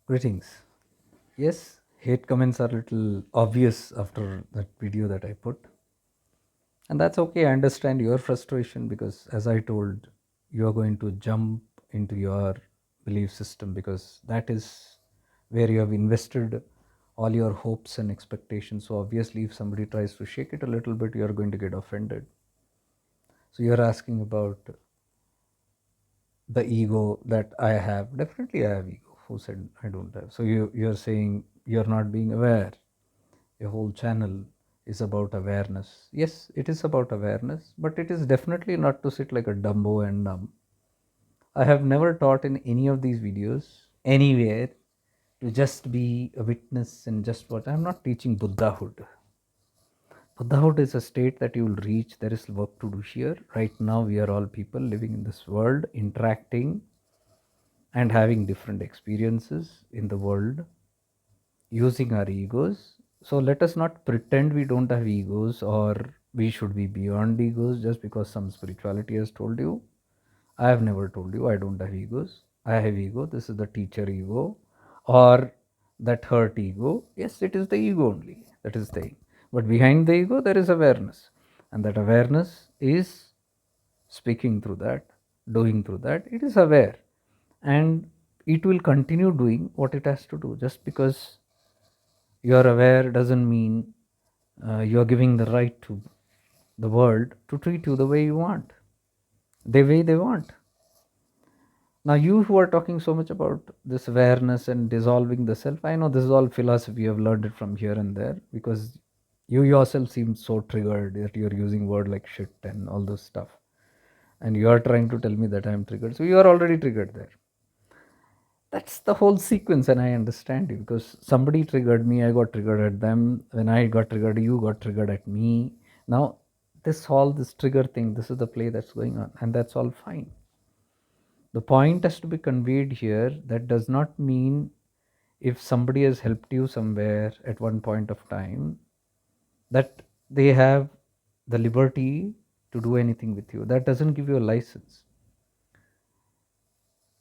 Greetings. Yes, hate comments are a little obvious after that video that I put. And that's okay. I understand your frustration because, as I told, you are going to jump into your belief system because that is where you have invested all your hopes and expectations. So, obviously, if somebody tries to shake it a little bit, you are going to get offended. So, you're asking about the ego that I have. Definitely, I have ego. Who said I don't have? So, you're saying you're not being aware. A whole channel is about awareness. Yes, it is about awareness, but it is definitely not to sit like a dumbo and numb. I have never taught in any of these videos anywhere to just be a witness and just what. I'm not teaching Buddhahood. Buddhahood is a state that you will reach. There is work to do here. Right now, we are all people living in this world, interacting and having different experiences in the world using our egos. So let us not pretend we don't have egos or we should be beyond egos just because some spirituality has told you. I have never told you I don't have egos. I have ego. This is the teacher ego or that hurt ego. Yes, it is the ego only. That is the thing. But behind the ego, there is awareness. And that awareness is speaking through that, doing through that. It is aware. And it will continue doing what it has to do just because you are aware doesn't mean you are giving the right to the world to treat you the way you want, the way they want. Now, you who are talking so much about this awareness and dissolving the self, I know this is all philosophy. You have learned it from here and there because you yourself seem so triggered that you're using word like shit and all this stuff. And you are trying to tell me that I'm triggered. So you are already triggered there. That's the whole sequence, and I understand you because somebody triggered me, I got triggered at them. When I got triggered, you got triggered at me. Now, this trigger thing, this is the play that's going on, and that's all fine. The point has to be conveyed here. That does not mean if somebody has helped you somewhere at one point of time that they have the liberty to do anything with you. That doesn't give you a license.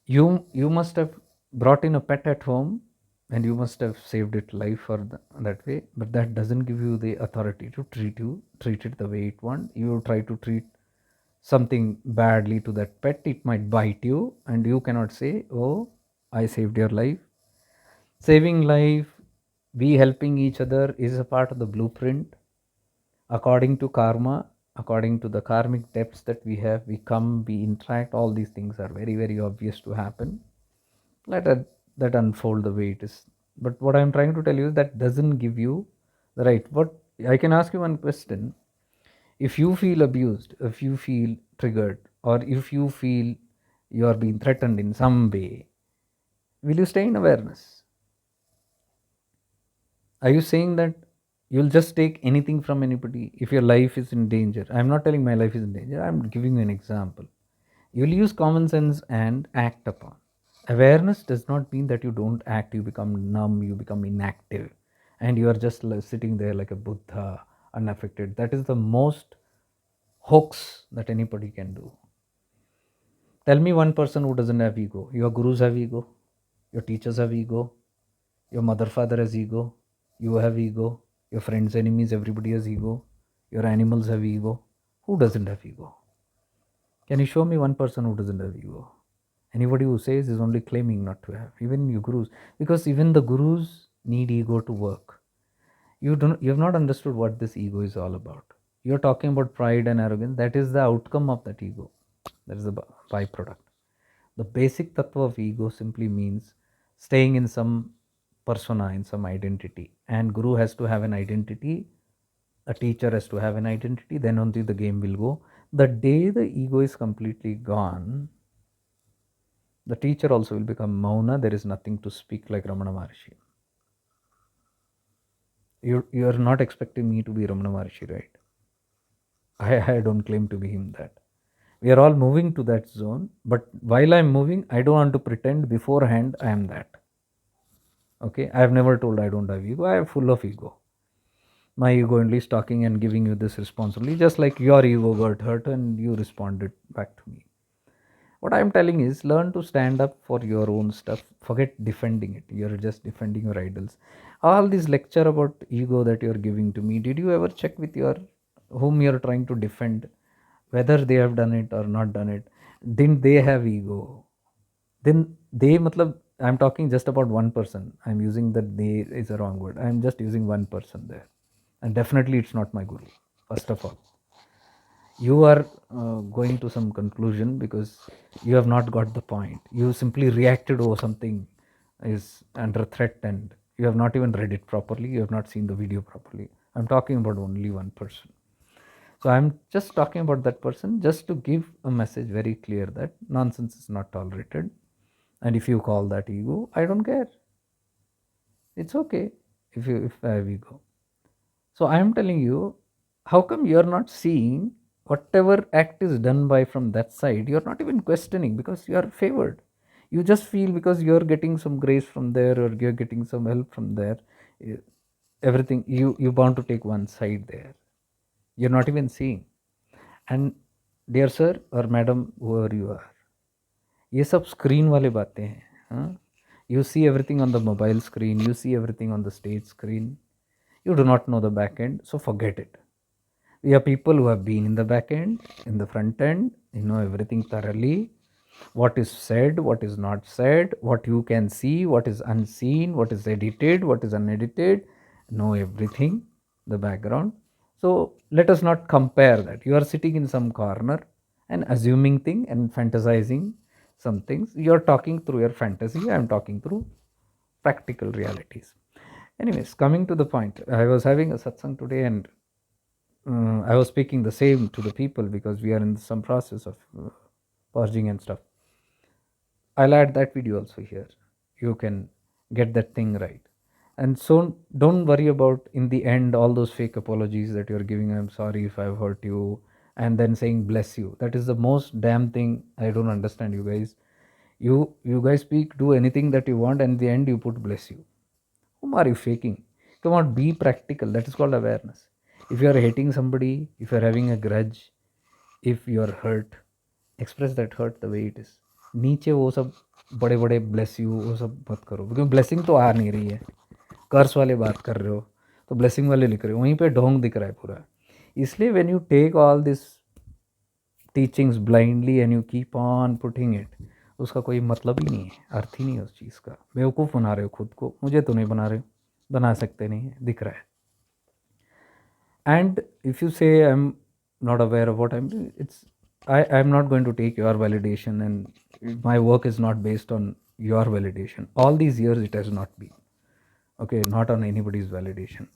You must have brought in a pet at home and you must have saved its life for that way, but that doesn't give you the authority to treat it the way it wants. You try to treat something badly to that pet, it might bite you, and you cannot say, oh, I saved your life. Saving life, we helping each other is a part of the blueprint. According to karma, according to the karmic depths that we have, we come, we interact, all these things are very, very obvious to happen. Let that unfold the way it is. But what I'm trying to tell you is that doesn't give you the right. What I can ask you one question. If you feel abused, if you feel triggered, or if you feel you are being threatened in some way, will you stay in awareness? Are you saying that you'll just take anything from anybody if your life is in danger? I'm not telling my life is in danger, I'm giving you an example. You'll use common sense and act upon. Awareness does not mean that you don't act, you become numb, you become inactive, and you are just sitting there like a Buddha, unaffected. That is the most hoax that anybody can do. Tell me one person who doesn't have ego. Your gurus have ego, your teachers have ego, your mother, father has ego, you have ego, your friends, enemies, everybody has ego, your animals have ego. Who doesn't have ego? Can you show me one person who doesn't have ego? Anybody who says is only claiming not to have. Even your gurus, because even the gurus need ego to work. You have not understood what this ego is all about. You're talking about pride and arrogance. That is the outcome of that ego. That is the byproduct. The basic tattva of ego simply means staying in some persona, in some identity. And guru has to have an identity. A teacher has to have an identity. Then only the game will go. The day the ego is completely gone, the teacher also will become Mauna. There is nothing to speak, like Ramana Maharshi. You are not expecting me to be Ramana Maharshi, right? I don't claim to be him that. We are all moving to that zone, but while I'm moving, I don't want to pretend beforehand I am that. Okay, I have never told I don't have ego. I am full of ego. My ego only is talking and giving you this responsibility, just like your ego got hurt and you responded back to me. What I'm telling is learn to stand up for your own stuff. Forget defending it. You're just defending your idols. All this lecture about ego that you're giving to me, did you ever check with your whom you're trying to defend whether they have done it or not done it? Didn't they have ego? Then they matlab, I'm talking just about one person. I'm using that they is a wrong word. I'm just using one person there. And definitely it's not my guru, first of all. You are going to some conclusion because you have not got the point. You simply reacted, oh, something is under threat, and you have not even read it properly. You have not seen the video properly. I'm talking about only one person. So I'm just talking about that person just to give a message very clear that nonsense is not tolerated. And if you call that ego, I don't care. It's okay if I have ego. So I am telling you, how come you're not seeing whatever act is done by from that side? You're not even questioning because you are favored. You just feel because you're getting some grace from there or you're getting some help from there. Everything you bound to take one side there. You're not even seeing. And dear sir or madam, whoever you are, ये सब screen वाले बातें हैं. हाँ, you see everything on the mobile screen, you see everything on the stage screen, you do not know the back end, so forget it. We are people who have been in the back end, in the front end, you know everything thoroughly. What is said, what is not said, what you can see, what is unseen, what is edited, what is unedited, know everything, the background. So let us not compare that. You are sitting in some corner and assuming thing and fantasizing some things. You are talking through your fantasy. I am talking through practical realities. Anyways, coming to the point, I was having a satsang today and I was speaking the same to the people because we are in some process of purging and stuff. I'll add that video also here. You can get that thing right. And so don't worry about in the end all those fake apologies that you're giving. I'm sorry if I've hurt you, and then saying bless you. That is the most damn thing I don't understand, you guys. You guys speak, do anything that you want, and in the end you put bless you. Whom are you faking? Come on, be practical. That is called awareness. If you are hating somebody, if you're having a grudge, if you're hurt, express that hurt the way it is. नीचे वो सब बड़े बड़े bless you वो सब मत करो क्योंकि ब्लेसिंग तो आ नहीं रही है. कर्स वाले बात कर रहे हो तो ब्लेसिंग वाले लिख रहे हो, वहीं पे ढोंग दिख रहा है पूरा. इसलिए when you take all this teachings blindly and you keep on putting it, उसका कोई मतलब ही नहीं है, अर्थ ही नहीं है उस चीज़ का. बेवकूफ़ बना रहे हो खुद को, मुझे तो नहीं बना रहे हो, बना सकते नहीं है, दिख रहा है. And if you say I'm not aware of what I'm doing, I'm not going to take your validation, and my work is not based on your validation. All these years it has not been. Okay, not on anybody's validation.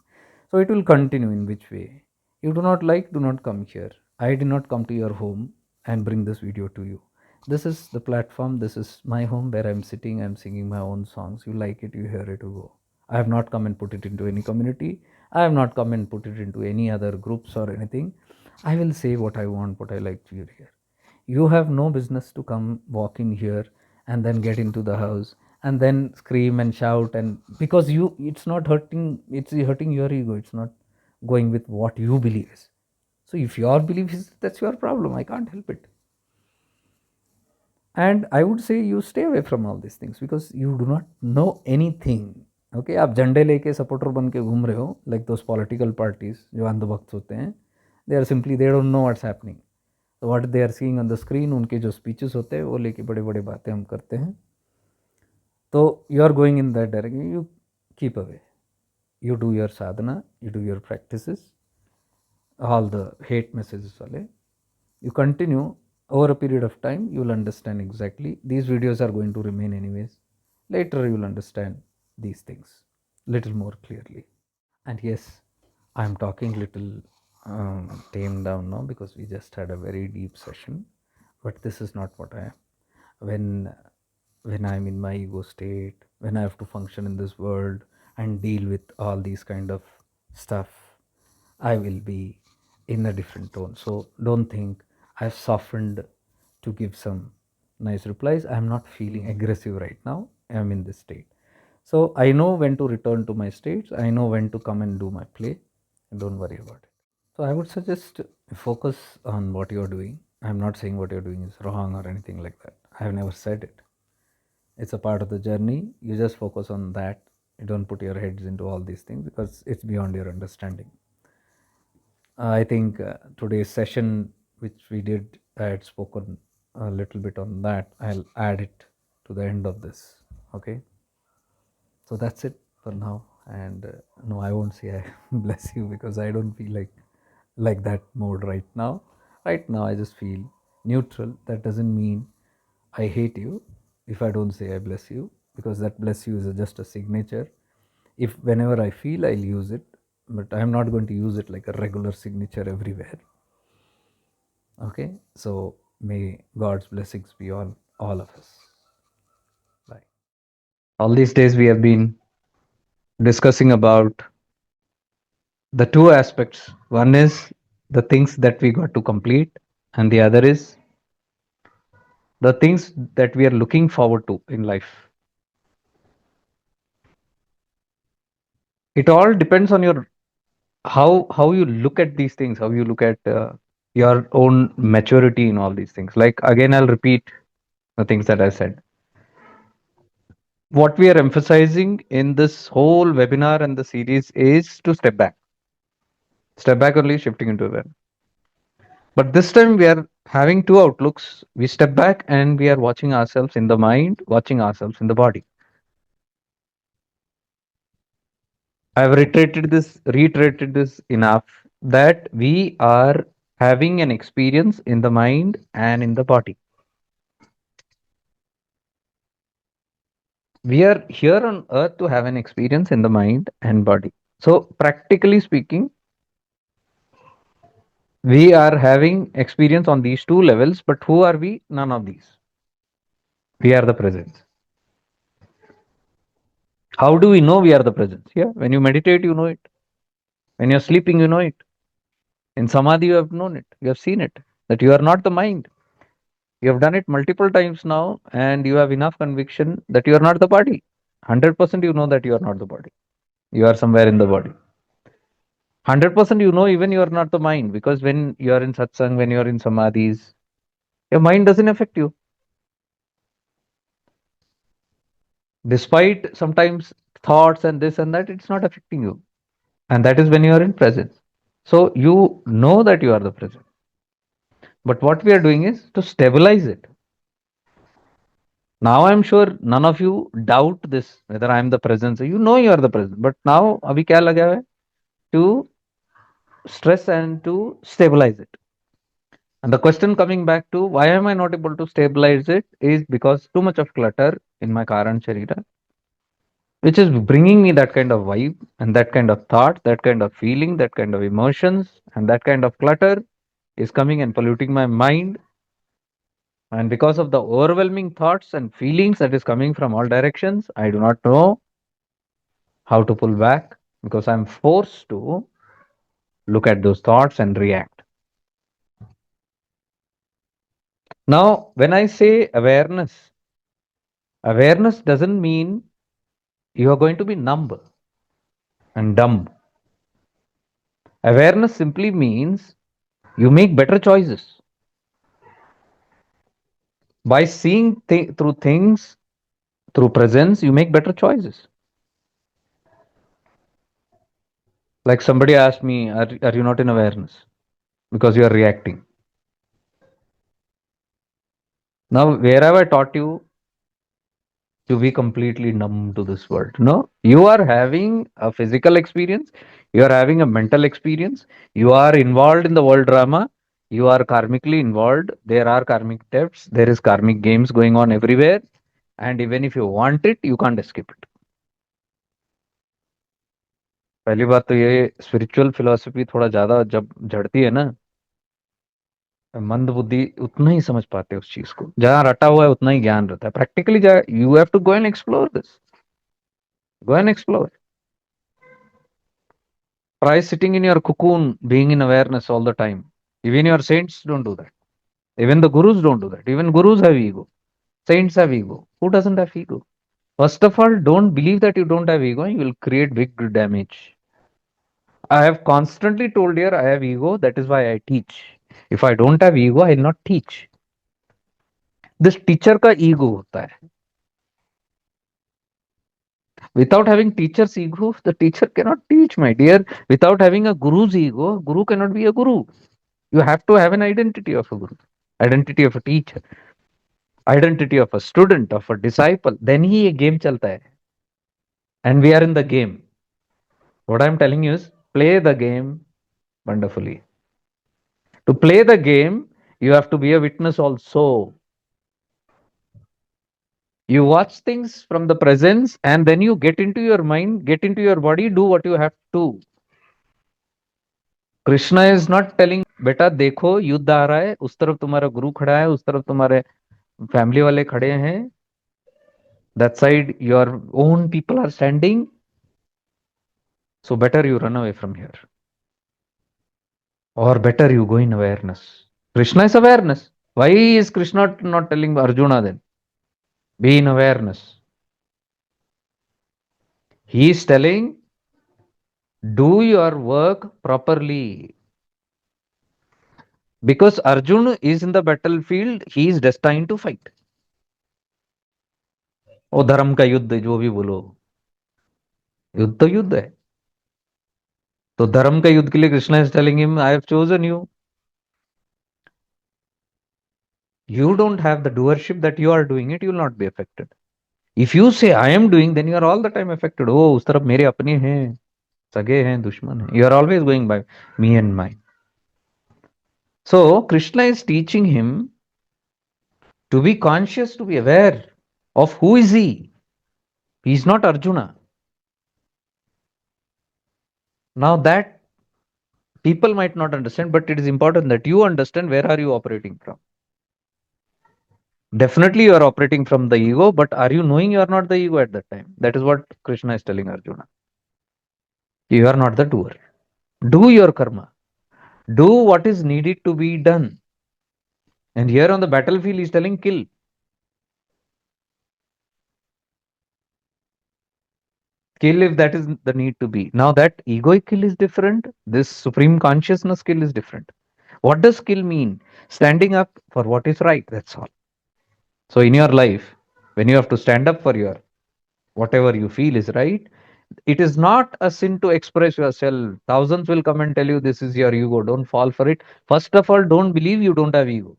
So it will continue in which way. You do not like, do not come here. I did not come to your home and bring this video to you. This is the platform, this is my home where I'm sitting, I'm singing my own songs. You like it, you hear it, you go. I have not come and put it into any community. I have not come and put it into any other groups or anything. I will say what I want, what I like to hear here. You have no business to come walk in here and then get into the house and then scream and shout, and because it's not hurting, it's hurting your ego, it's not going with what you believe is. So if your belief is, that's your problem, I can't help it. And I would say you stay away from all these things because you do not know anything. Okay, आप झंडे लेके supporter बन के घूम रहे हो like those political parties जो अंधभक्त होते हैं. They are simply they don't know what's happening. तो what they are seeing on the screen, उनके जो स्पीचेस होते हैं वो लेके बड़े बड़े बातें हम करते हैं. तो you are going in that direction, you keep away. You do your sadhana, you do your practices, all the hate messages wale. You continue over a period of time, you will understand exactly. These videos are going to remain anyways. Later you will understand these things little more clearly. And yes, I am talking little tamed down now because we just had a very deep session. But this is not what I am. When I'm in my ego state, when I have to function in this world and deal with all these kind of stuff, I will be in a different tone. So don't think I've softened to give some nice replies. I'm not feeling aggressive right now. I'm in this state. So I know when to return to my states. I know when to come and do my play. And don't worry about it. So I would suggest focus on what you're doing I'm not saying what you're doing is wrong or anything like that. I have never said it. It's a part of the journey. You just focus on that. You don't put your heads into all these things because it's beyond your understanding. I think today's session, which we did, I had spoken a little bit on that. I'll add it to the end of this. Okay. So that's it for now. And no, I won't say I bless you because I don't feel like that mode right now. Right now, I just feel neutral. That doesn't mean I hate you if I don't say I bless you, because that bless you is just a signature. If whenever I feel, I'll use it, but I'm not going to use it like a regular signature everywhere. Okay, so may God's blessings be on all of us. Bye. All these days we have been discussing about the two aspects. One is the things that we got to complete, and the other is the things that we are looking forward to in life. It all depends on your how you look at these things, how you look at your own maturity in all these things. Like, again, I'll repeat the things that I said. What we are emphasizing in this whole webinar and the series is to step back only, shifting into awareness. But this time we are having two outlooks. We step back and we are watching ourselves in the mind, watching ourselves in the body. I've reiterated this enough, that we are having an experience in the mind and in the body. We are here on earth to have an experience in the mind and body. So, practically speaking, we are having experience on these two levels, but who are we? None of these. We are the presence. How do we know we are the presence? Yeah, when you meditate, you know it. When you're sleeping, you know it. In samadhi, you have known it. You have seen it. That you are not the mind. You have done it multiple times now, and you have enough conviction that you are not the body. 100% you know that you are not the body. You are somewhere in the body. 100% you know even you are not the mind, because when you are in satsang, when you are in samadhis, your mind doesn't affect you. Despite sometimes thoughts and this and that, it's not affecting you. And that is when you are in presence. So you know that you are the present. But what we are doing is to stabilize it. Now I'm sure none of you doubt this, whether I am the presence. You know you are the present. But now abhi kya laga hai? To stress and to stabilize it. And the question coming back to why am I not able to stabilize it is because too much of clutter in my Karan Sharira, which is bringing me that kind of vibe and that kind of thought, that kind of feeling, that kind of emotions, and that kind of clutter is coming and polluting my mind. And because of the overwhelming thoughts and feelings that is coming from all directions, I do not know how to pull back, because I'm forced to look at those thoughts and react. Now, when I say awareness doesn't mean you are going to be numb and dumb. Awareness simply means you make better choices. By seeing through things, through presence, you make better choices. Like somebody asked me, are you not in awareness? Because you are reacting. Now, where have I taught you to be completely numb to this world? No, you are having a physical experience, you are having a mental experience, you are involved in the world drama, you are karmically involved, there are karmic debts, there is karmic games going on everywhere, and even if you want it, you can't escape it. पहली बात तो ये spiritual philosophy थोड़ा ज्यादा जब झड़ती है ना, मंद बुद्धि उतना ही समझ पाते हैं उस चीज को, जहां रटा हुआ है उतना ही ज्ञान रहता है. Practically you have to go and explore this, go and explore. Try sitting in your cocoon, being in awareness all the time. Even your saints don't do that. Even the gurus don't do that. Even gurus have ego. Saints have ego. Who doesn't have ego? First of all, don't believe that you don't have ego. You will create big damage. I have constantly told here I have ego. That is why I teach. If I don't have ego, I'll not teach. This teacher का ego होता है. Without having teacher's ego, the teacher cannot teach, my dear. Without having a guru's ego, guru cannot be a guru. You have to have an identity of a guru, identity of a teacher, identity of a student, of a disciple. Then ही ये game चलता है. And we are in the game. What I'm telling you is play the game wonderfully. To play the game, you have to be a witness also. You watch things from the presence and then you get into your mind, get into your body, do what you have to. Krishna is not telling बेटा देखो युद्ध आ रहा है, उस तरफ तुम्हारा गुरु खड़ा है, उस तरफ तुम्हारे फैमिली वाले खड़े हैं, that side your own people are standing, so better you run away from here or better you go in awareness. Krishna is awareness. Why is Krishna not telling Arjuna then? Be in awareness. He is telling, do your work properly. Because Arjuna is in the battlefield, he is destined to fight. ओ धर्म का युद्ध जो भी बोलो, युद्ध तो युद्ध है. तो धर्म का युद्ध के लिए Krishna is telling him, I have chosen you. You don't have the doership that you are doing it, you will not be affected. If you say I am doing, then you are all the time affected. Oh, उस तरफ मेरे अपने हैं, सगे हैं, दुश्मन हैं. You are always going by me and mine. So Krishna is teaching him to be conscious, to be aware of who is he. He is not Arjuna. Now that people might not understand, but it is important that you understand where are you operating from. Definitely you are operating from the ego, but are you knowing you are not the ego at that time? That is what Krishna is telling Arjuna. You are not the doer. Do your karma. Do what is needed to be done. And here on the battlefield, he is telling kill. Kill if that is the need to be. Now that egoic kill is different. This supreme consciousness kill is different. What does kill mean? Standing up for what is right. That's all. So in your life, when you have to stand up for your whatever you feel is right, it is not a sin to express yourself. Thousands will come and tell you this is your ego. Don't fall for it. First of all, don't believe you don't have ego.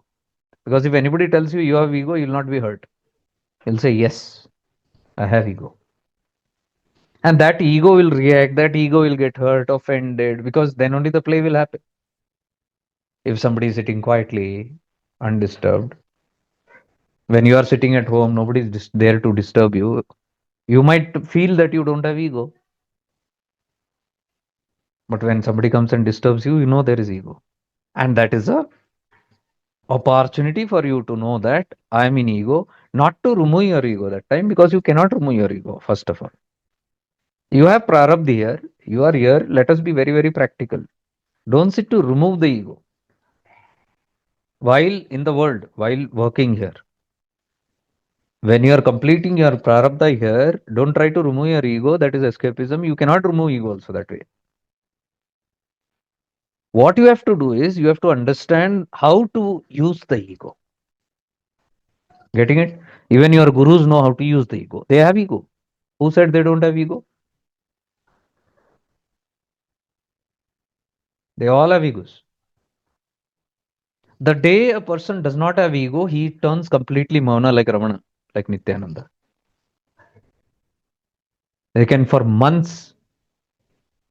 Because if anybody tells you you have ego, you'll not be hurt. You'll say, yes, I have ego. And that ego will react, that ego will get hurt, offended, because then only the play will happen. If somebody is sitting quietly, undisturbed, when you are sitting at home, nobody is there to disturb you, you might feel that you don't have ego. But when somebody comes and disturbs you, you know there is ego. And that is a opportunity for you to know that I am in ego, not to remove your ego that time, because you cannot remove your ego, first of all. You have prarabdha here, you are here, let us be very, very practical. Don't sit to remove the ego. While in the world, while working here, when you are completing your prarabdha here, don't try to remove your ego, that is escapism. You cannot remove ego also that way. What you have to do is, you have to understand how to use the ego. Getting it? Even your gurus know how to use the ego. They have ego. Who said they don't have ego? They all have egos. The day a person does not have ego, he turns completely mauna like Ramana, like Nityananda. They can for months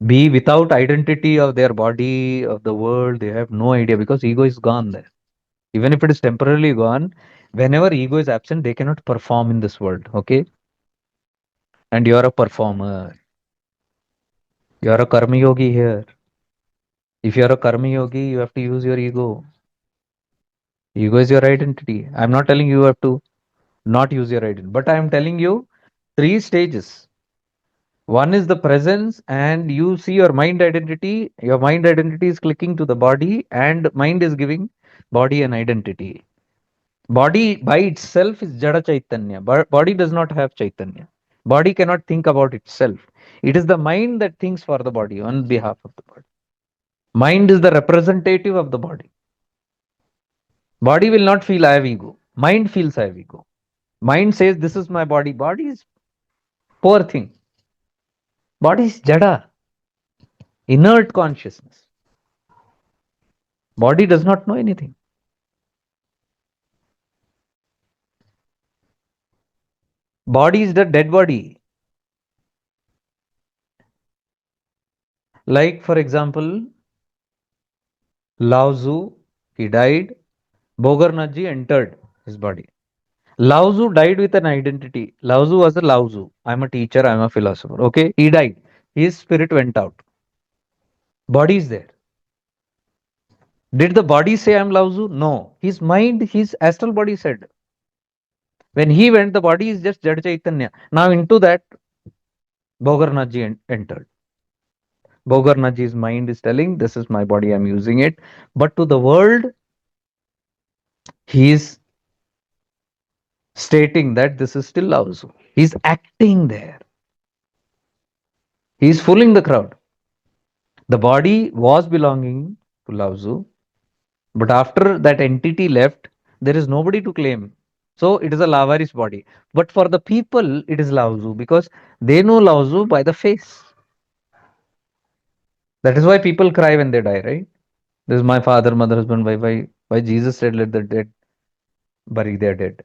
be without identity of their body, of the world. They have no idea because ego is gone there. Even if it is temporarily gone, whenever ego is absent, they cannot perform in this world. Okay? And you are a performer. You are a karma yogi here. If you are a karma yogi, you have to use your ego. Ego is your identity. I'm not telling you have to not use your identity, but I am telling you three stages. One is the presence, and you see your mind identity. Your mind identity is clicking to the body, and mind is giving body an identity. Body by itself is Jada Chaitanya. Body does not have Chaitanya. Body cannot think about itself. It is the mind that thinks for the body on behalf of the body. Mind is the representative of the body. Body will not feel I have ego. Mind feels I have ego. Mind says this is my body. Body is poor thing. Body is jada, inert consciousness. Body does not know anything. Body is the dead body. Like, for example, Lao Tzu, he died. Bogarnaji entered his body. Lao Tzu died with an identity. Lao Tzu was a Lao Tzu. I'm a teacher, I'm a philosopher. Okay, he died. His spirit went out. Body is there. Did the body say I'm Lao Tzu? No. His mind, his astral body said. When he went, the body is just Jad Chaitanya. Now into that, Bogarnaji entered. Bogarnaji's mind is telling, this is my body, I'm using it. But to the world, he is stating that this is still Lao Tzu. He's acting there. He's fooling the crowd. The body was belonging to Lao Tzu, but after that entity left, there is nobody to claim. So it is a Lavaris body. But for the people, it is Lao Tzu because they know Lao Tzu by the face. That is why people cry when they die, right? This is my father, mother, husband, wife. Why Jesus said, let the dead bury their dead?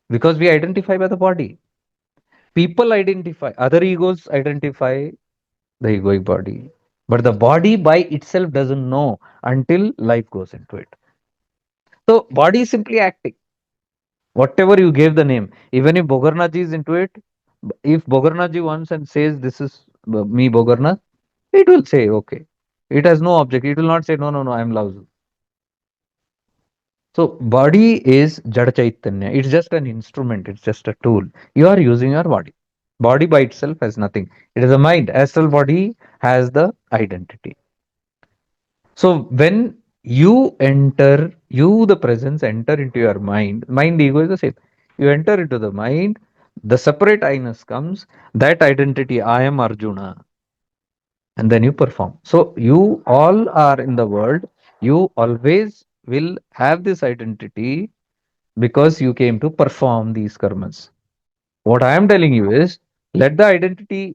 Because we identify by the body. People identify, other egos identify the egoic body. But the body by itself doesn't know until life goes into it. So body is simply acting. Whatever you gave the name, even if Bogarnaji is into it, if Bogarnaji wants and says this is me Bogarnath, it will say okay. It has no object. It will not say no, no, no, I am Lauzu. So body is Jada Chaitanya. It's just an instrument. It's just a tool. You are using your body. Body by itself has nothing. It is a mind. Astral body has the identity. So when you enter, you the presence enter into your mind. Mind ego is the same. You enter into the mind. The separate I-ness comes. That identity, I am Arjuna, and then you perform. So you all are in the world. You always will have this identity because you came to perform these karmas. What I am telling you is let the identity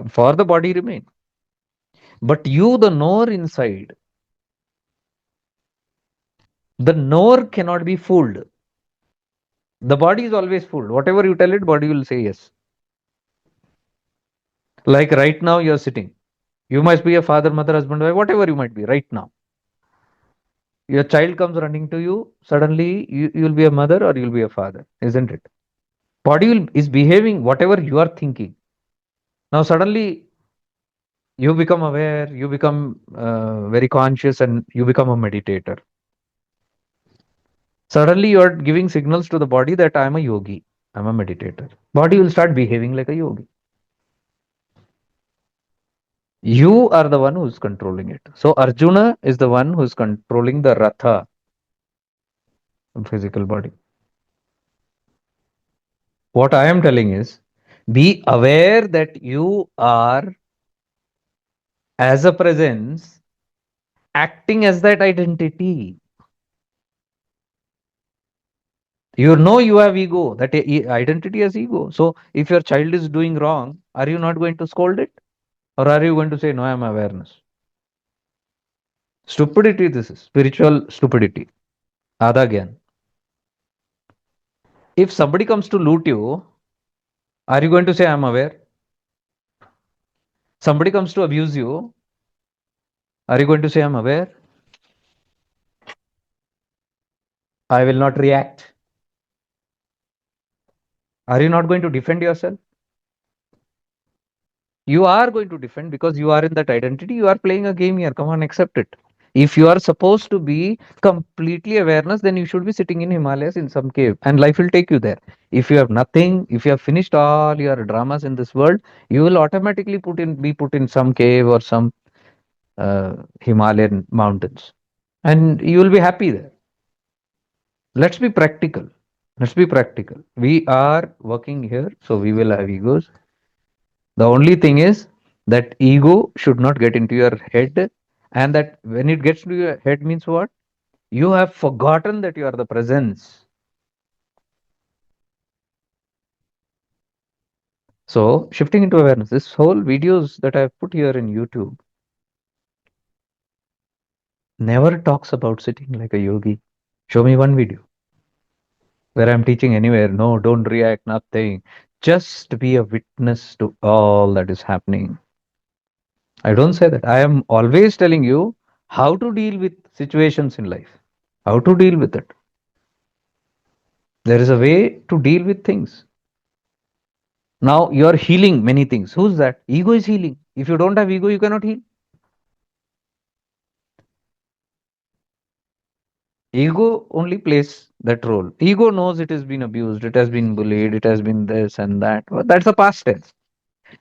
for the body remain. But you, the knower inside, the knower cannot be fooled. The body is always fooled. Whatever you tell it, body will say yes. Like right now, you're sitting. You must be a father, mother, husband, wife, whatever you might be right now. Your child comes running to you. Suddenly, you'll be a mother or you'll be a father, isn't it? Is behaving whatever you are thinking. Now, suddenly, you become aware, you become very conscious, and you become a meditator. Suddenly, you are giving signals to the body that I am a yogi, I'm a meditator. Body will start behaving like a yogi. You are the one who's controlling it. So Arjuna is the one who's controlling the Ratha, physical body. What I am telling is be aware that you are, as a presence, acting as that identity. You know you have ego, that identity has ego. So if your child is doing wrong, are you not going to scold it? Or are you going to say, no, I am awareness? Stupidity, this is spiritual stupidity. Adha Gyan. If somebody comes to loot you, are you going to say, I am aware? Somebody comes to abuse you, are you going to say, I'm aware? I will not react. Are you not going to defend yourself? You are going to defend because you are in that identity. You are playing a game here. Come on, accept it. If you are supposed to be completely awareness, then you should be sitting in Himalayas in some cave and life will take you there. If you have nothing, if you have finished all your dramas in this world, you will automatically be put in some cave or some Himalayan mountains and you will be happy there. Let's be practical. Let's be practical. We are working here, so we will have egos. The only thing is that ego should not get into your head, and that when it gets to your head means what? You have forgotten that you are the presence. So, shifting into awareness, this whole videos that I've put here in YouTube never talks about sitting like a yogi. Show me one video where I'm teaching anywhere. No, don't react, nothing. Just be a witness to all that is happening. I don't say that. I am always telling you how to deal with situations in life, how to deal with it. There is a way to deal with things. Now you're healing many things. Who's that? Ego is healing. If you don't have ego, you cannot heal. Ego only plays that role. Ego knows it has been abused, it has been bullied, it has been this and that. But that's a past tense.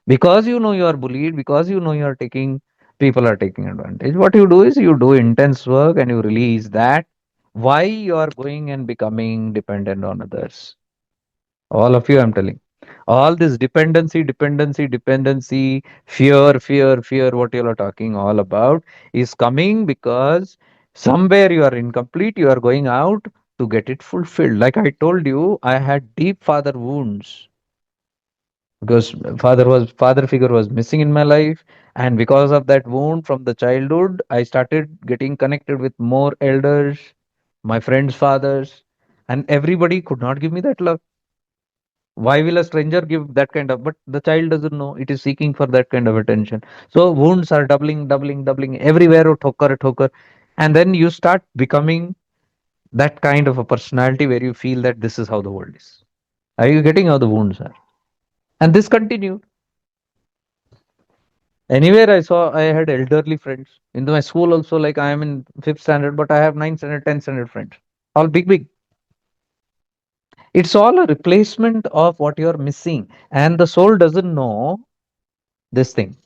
Because you know you are bullied, because you know you are taking, people are taking advantage. What you do is you do intense work and you release that. Why you are going and becoming dependent on others? All of you, I'm telling. All this dependency, fear, what you are talking all about is coming because somewhere you are incomplete, you are going out to get it fulfilled. Like I told you, I had deep father wounds because father figure was missing in my life, and because of that wound from the childhood, I started getting connected with more elders, my friends' fathers, and everybody could not give me that love. Why will a stranger give that kind of, but the child doesn't know, it is seeking for that kind of attention. So wounds are doubling everywhere, thokar. And then you start becoming that kind of a personality where you feel that this is how the world is. Are you getting how the wounds are? And this continued. Anywhere I saw, I had elderly friends in my school also. Like I am in fifth standard, but I have ninth standard, 10th standard friends, all big. It's all a replacement of what you're missing, and the soul doesn't know this thing.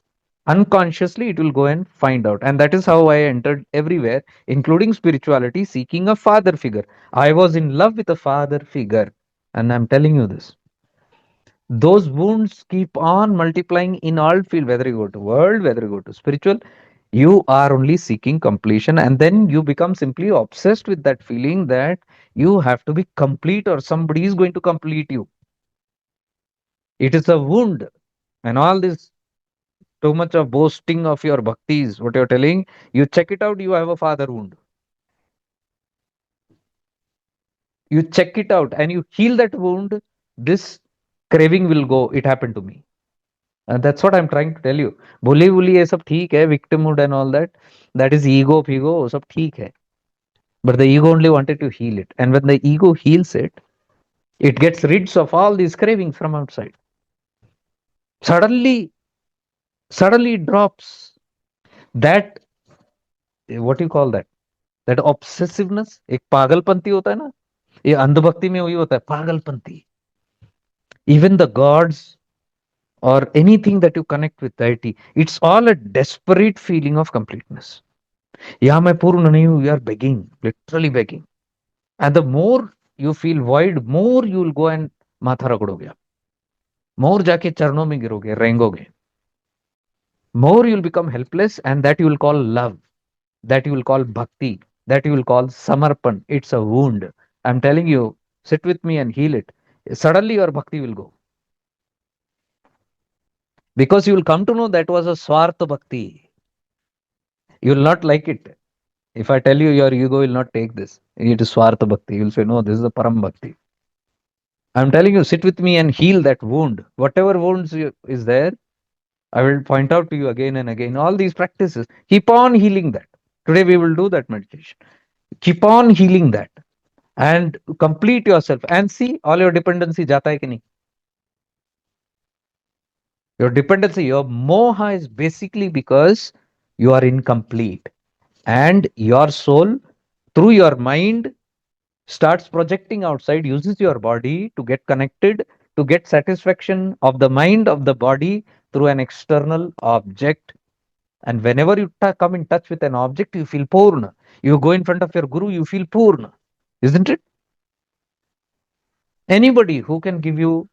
Unconsciously it will go and find out, and that is how I entered everywhere, including spirituality, seeking a father figure. I was in love with a father figure, and I'm telling you this, those wounds keep on multiplying in all field, whether you go to world, whether you go to spiritual. You are only seeking completion, and then you become simply obsessed with that feeling that you have to be complete or somebody is going to complete you. It is a wound. And all this too much of boasting of your bhaktis, what you're telling, you check it out, you have a father wound. You check it out and you heal that wound, this craving will go. It happened to me. And that's what I'm trying to tell you. Bully bully ये सब ठीक है, victimhood and all that. That is ego, figo, वो सब ठीक है. But the ego only wanted to heal it. And when the ego heals it, it gets rid of all these cravings from outside. Suddenly, suddenly it drops. That, what do you call that? That obsessiveness, एक पागलपंती होता है ना, ये अंधभक्ति में वही होता है, पागलपंती. Even the gods or anything that you connect with deity, it's all a desperate feeling of completeness. Yeah, मैं पूर्ण नहीं हूँ, you are begging, literally begging. And the more you feel void, more you will go and माथा रगड़ोगे आप, more जाके चरणों में गिरोगे, रेंगोगे, more you will become helpless, and that you will call love, that you will call bhakti, that you will call samarpan. It's a wound. I'm telling you, sit with me and heal it. Suddenly your bhakti will go. Because you will come to know that was a swartha bhakti. You will not like it. If I tell you, your ego will not take this. It is swartha bhakti. You will say, no, this is a param bhakti. I'm telling you, sit with me and heal that wound. Whatever wounds is there, I will point out to you again and again. All these practices, keep on healing that. Today we will do that meditation. Keep on healing that and complete yourself and see all your dependency jata hai ki nahi. Your dependency, your moha is basically because you are incomplete, and your soul through your mind starts projecting outside, uses your body to get connected, to get satisfaction of the mind, of the body through an external object. And whenever you come in touch with an object, you feel purna. You go in front of your guru, you feel purna, isn't it? Anybody who can give you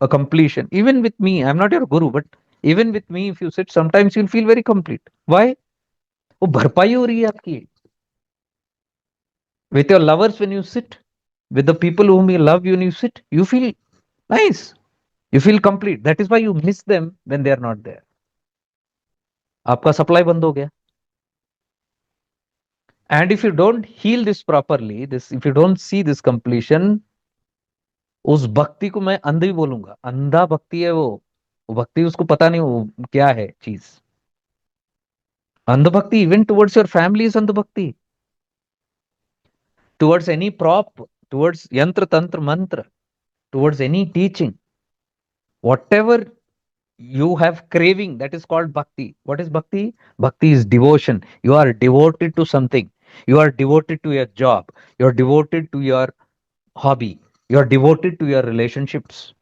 a completion, even with me, I'm not your guru, but even with me, if you sit, sometimes you'll feel very complete. Why? वो भरपाई हो रही है आपकी. With your lovers, when you sit, with the people whom you love, when you sit, you feel nice. You feel complete. That is why you miss them when they are not there. आपका supply बंद हो गया. And if you don't heal this properly, this if you don't see this completion, उस भक्ति को मैं अंधी बोलूंगा. अंधा भक्ति है वो भक्ति उसको पता नहीं वो क्या है चीज. अंध भक्ति even towards your family is अंध भक्ति. Towards any prop, towards yantra tantra mantra, towards any teaching, whatever you have craving, that is called bhakti. What is bhakti? Bhakti is devotion. You are devoted to something. You are devoted to your job. You are devoted to your hobby. You are devoted to your relationships.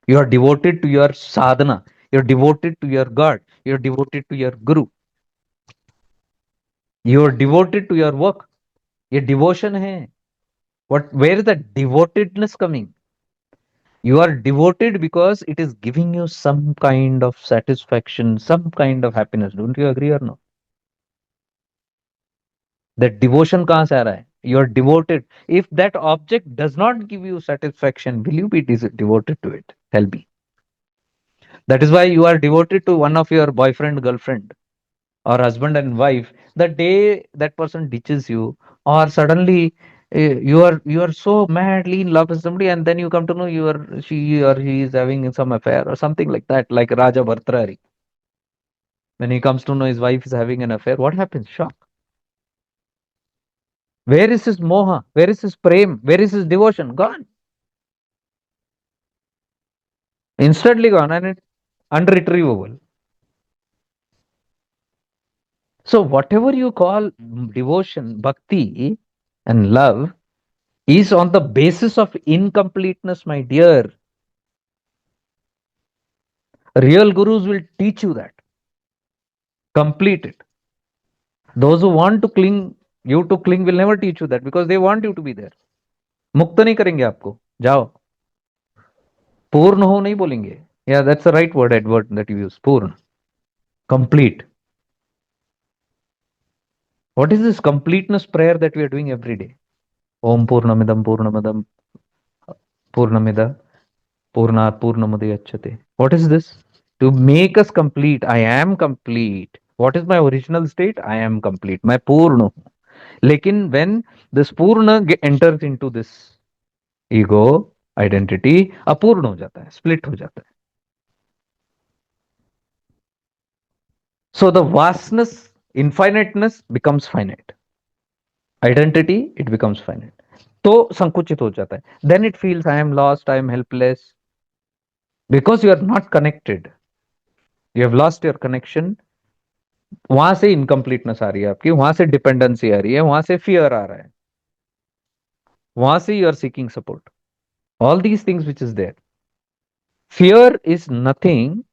You are devoted to your sadhana. You are devoted to your God. You are devoted to your guru. You are devoted to your work. ये devotion है. Where is that devotedness coming? You are devoted because it is giving you some kind of satisfaction, some kind of happiness. Don't you agree or no? That devotion kahan se aa raha hai? You are devoted. If that object does not give you satisfaction, will you be devoted to it? Tell me. That is why you are devoted to one of your boyfriend, girlfriend, or husband and wife. The day that person ditches you, or suddenly you are so madly in love with somebody, and then you come to know she or he is having some affair or something like that, like Raja Bhartrari. When he comes to know his wife is having an affair, what happens? Shock. Where is his moha? Where is his prem? Where is his devotion? Gone. Instantly gone, and it's unretrievable. So whatever you call devotion, bhakti, and love is on the basis of incompleteness, my dear. Real gurus will teach you that. Complete it. Those who want to cling, you to cling will never teach you that because they want you to be there. मुक्त नहीं करेंगे आपको. जाओ. पूर्ण हो नहीं बोलेंगे. Yeah, that's the right word, Edward, that you use. पूर्ण. Complete. What is this completeness prayer that we are doing every day? Om Purnamidam Purnamadam Purnamida Purnat Purnamudayachate. What is this? To make us complete. I am complete. What is my original state? I am complete. मैं पूर्ण हूं. लेकिन when this पूर्ण enters into this ego identity, अपूर्ण हो जाता है, split हो जाता है. So the vastness, infiniteness becomes finite. Identity, it becomes finite. तो संकुचित हो जाता है. Then it feels I am lost, I am helpless. Because you are not connected. You have lost your connection. वहां से इनकम्प्लीटनेस आ रही है आपकी, वहां से डिपेंडेंसी आ रही है, वहां से फियर आ रहा है, वहां से you are seeking support. All these things which is there. Fear is nothing.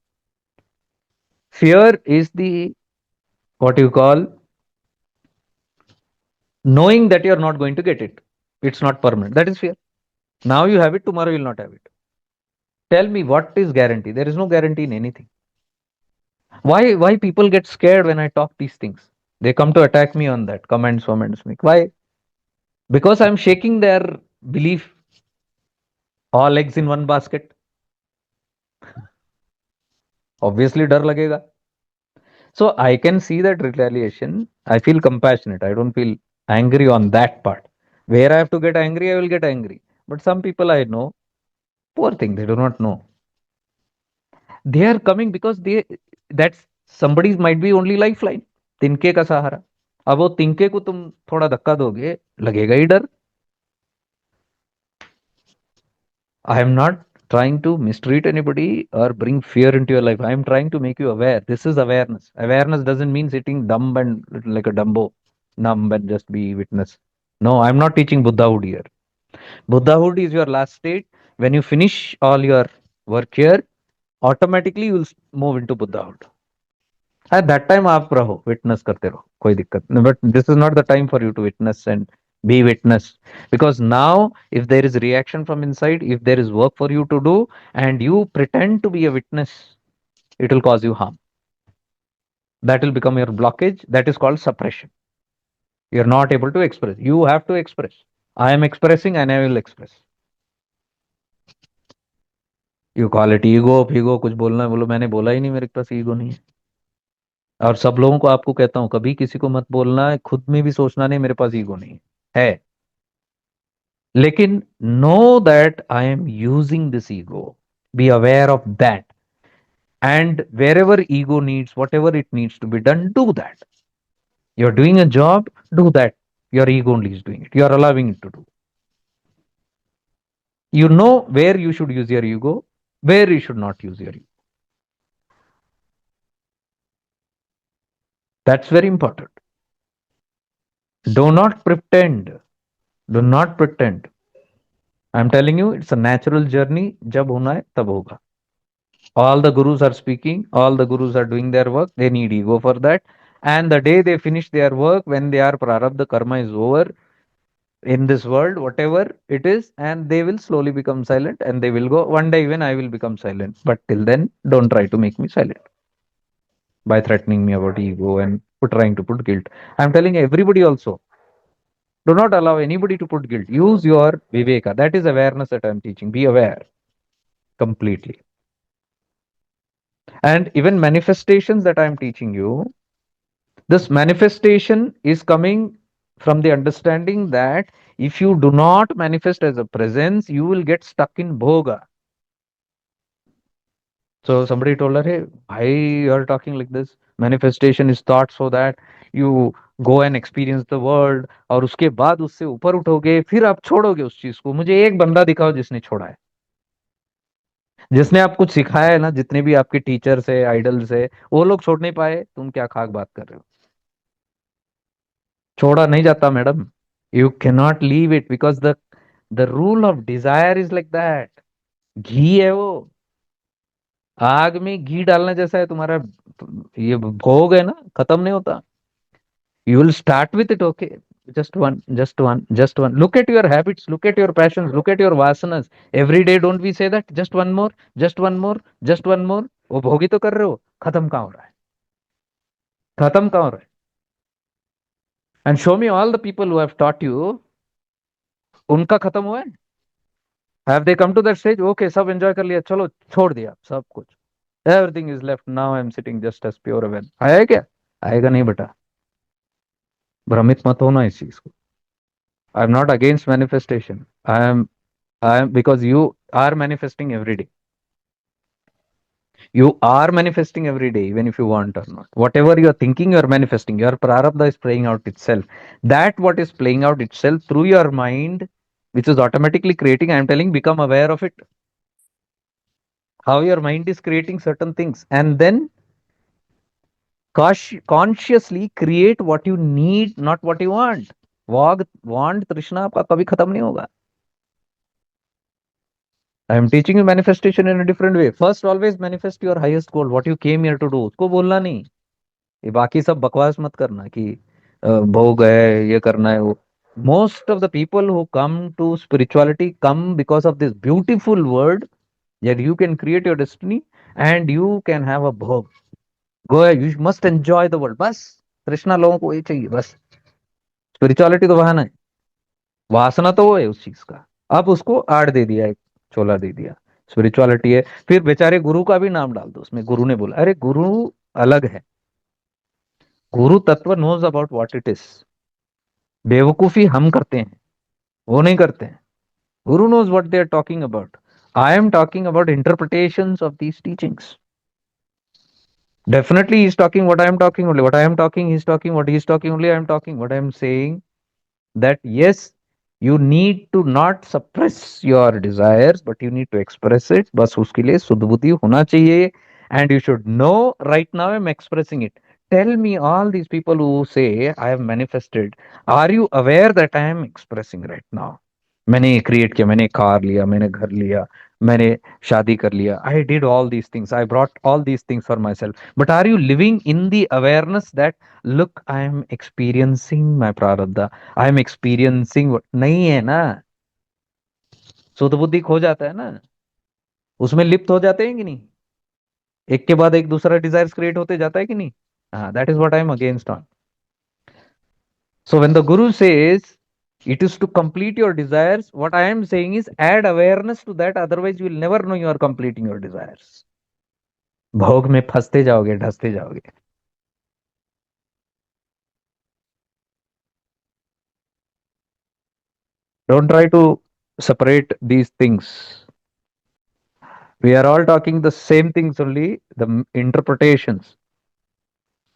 Fear is the, what you call, knowing that you are not going to get it. It's not permanent. That is fear. Now you have it, tomorrow you will not have it. Tell me what is guarantee? There is no guarantee in anything. Why people get scared when I talk these things? They come to attack me on that. Comments. Why? Because I'm shaking their belief. All eggs in one basket. Obviously डर लगेगा. So I can see that retaliation. I feel compassionate. I don't feel angry on that part. Where I have to get angry, I will get angry. But some people I know, poor thing, they do not know. They are coming because that's somebody's might be only lifeline. तिनके का सहारा. अब वो तिनके को तुम थोड़ा धक्का दोगे, लगेगा ही डर. I am not trying to mistreat anybody or bring fear into your life. I am trying to make you aware. This is awareness. Awareness doesn't mean sitting dumb and like a dumbo, numb and just be witness. No, I'm not teaching Buddhahood here. Buddhahood is your last state. When you finish all your work here, automatically you will move into Buddhahood. At that time, आप रहो, witness करते रहो, कोई दिक्कत नहीं. But this is not the time for you to witness and be witness. Because now, if there is reaction from inside, if there is work for you to do, and you pretend to be a witness, it will cause you harm. That will become your blockage. That is called suppression. You're not able to express. You have to express. I am expressing and I will express. You call it ego Figo, कुछ बोलना है बोलो, मैंने बोला ही नहीं, मेरे पास ego नहीं है। और सब लोगों को आपको कहता हूं, कभी किसी को मत बोलना है, खुद में भी सोचना नहीं मेरे पास ईगो नहीं है। लेकिन know that I am using this ego, be aware of that, and wherever ego needs, whatever it needs to be done, do that. You're doing a job, do that. Your ego only is doing it, you're allowing it to do. You know where you should use your ego, where you should not use your ego. That's very important. Do not pretend. Do not pretend. I'm telling you, it's a natural journey. जब होना है तब होगा. All the gurus are speaking, all the gurus are doing their work, they need ego for that. And the day they finish their work, when their prarabdha karma is over in this world, whatever it is, and they will slowly become silent and they will go, one day even I will become silent. But till then, don't try to make me silent by threatening me about ego and trying to put guilt. I'm telling everybody also, do not allow anybody to put guilt. Use your viveka. That is awareness that I'm teaching. Be aware completely. And even manifestations that I'm teaching you, this manifestation is coming from the understanding that if you do not manifest as a presence, you will get stuck in bhoga. So somebody told her, hey, why you are talking like this? Manifestation is thought so that you go and experience the world, और उसके बाद उससे ऊपर उठोगे, फिर आप छोड़ोगे उस चीज को। मुझे एक बंदा दिखाओ जिसने छोड़ा है, जिसने आप कुछ सिखाया है ना, जितने भी आपके टीचर्स है, आइडल्स है, वो लोग छोड़ नहीं पाए, तुम क्या खाक बात कर रहे हो? छोड़ा नहीं जाता madam. You can not leave it because the rule of desire is like that. घी है वो, आग में घी डालने जैसा है तुम्हारा, ये भोग है ना, खत्म नहीं होता। You will start with it, okay, just one, just one, just one. Look at your habits, look at your passions, look at your vasanas. Every day don't we say that just one more, just one more, just one more? वो भोगी तो कर रहे हो, खत्म कहाँ हो रहा है? खत्म कहाँ हो रहा है? And show me all the people who have taught you, उनका खत्म हुआ है? Have they come to that stage, okay सब एंजॉय कर लिया, चलो छोड़ दिया सब कुछ, everything is left, now I am sitting just as pure aware? आया क्या? आएगा नहीं बेटा, भ्रमित मत होना इस चीज को। I am not against manifestation, I am because you are manifesting every day. You are manifesting every day, even if you want or not. Whatever you are thinking, you are manifesting. Your prarabdha is playing out itself. That what is playing out itself through your mind, which is automatically creating, I am telling, become aware of it. How your mind is creating certain things. And then consciously create what you need, not what you want. Want, Trishna आपका कभी खत्म नहीं होगा. I am teaching you manifestation in a different way. First, always manifest your highest goal, what you came here to do. उसको बोलना नहीं, ये बाकी सब बकवास मत करना कि भोग है, ये करना है वो। Most of the people who come to spirituality come because of this beautiful word that you can create your destiny and you can have a bhog. Go ahead, you must enjoy the world. बस कृष्णा लोगों को ये चाहिए बस। Spirituality तो बहाना है, वासना तो वो है उस चीज का। अब उसको आड़ दे दिया, एक चोला दे दिया, स्पिरिचुअलिटी है। फिर बेचारे गुरु का भी नाम डाल दो उसमें, गुरु ने बोला, अरे गुरु अलग है, guru tattva knows about what it is. बेवकूफी हम करते हैं, वो नहीं करते हैं। Guru knows what they are talking about. I am talking about interpretations of these teachings. Definitely he is talking what I am talking only, what I am talking he is talking, what he is talking only I am talking. What I am saying that yes, you need to not suppress your desires, but you need to express it. बस उसके लिए शुद्ध बुद्धि होना चाहिए. And you should know right now I'm expressing it. Tell me, all these people who say I have manifested, are you aware that I am expressing right now? मैंने create किया, मैंने कार लिया, मैंने घर लिया, मैंने शादी कर लिया. I did all these things, I brought all these things for myself. But are you living in the awareness that look I am experiencing my प्रारब्ध, आई एम एक्सपीरियंसिंग? नहीं है ना, शुद्ध बुद्धि खो जाता है ना, उसमें लिप्त हो जाते हैं कि नहीं, एक के बाद एक दूसरा डिजायर्स क्रिएट होते जाता है कि नहीं? हाँ, that is what I am against on. So when the Guru says it is to complete your desires, what I am saying is add awareness to that, otherwise you will never know you are completing your desires. भोग में फंसते जाओगे, ढसते जाओगे. Don't try to separate these things. We are all talking the same things, only the interpretations.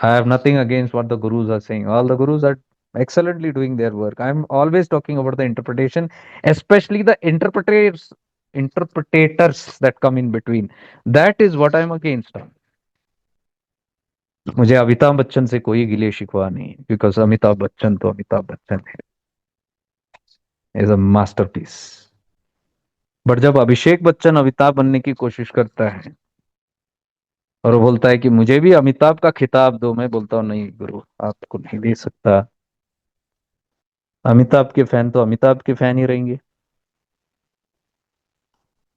I have nothing against what the gurus are saying. All the gurus are excellently doing their work. I'm always talking about the interpretation, especially the interpretators that come in between. That is what I'm against on. मुझे अमिताभ बच्चन से कोई गिले शिकवा नहीं, because Amitabh Bachchan तो अमिताभ बच्चन है, is a masterpiece. But जब अभिषेक बच्चन अमिताभ बनने की कोशिश करता है और वो बोलता है कि मुझे भी अमिताभ का खिताब दो, मैं बोलता हूँ नहीं गुरु, आपको नहीं दे सकता. अमिताभ के फैन तो अमिताभ के फैन ही रहेंगे.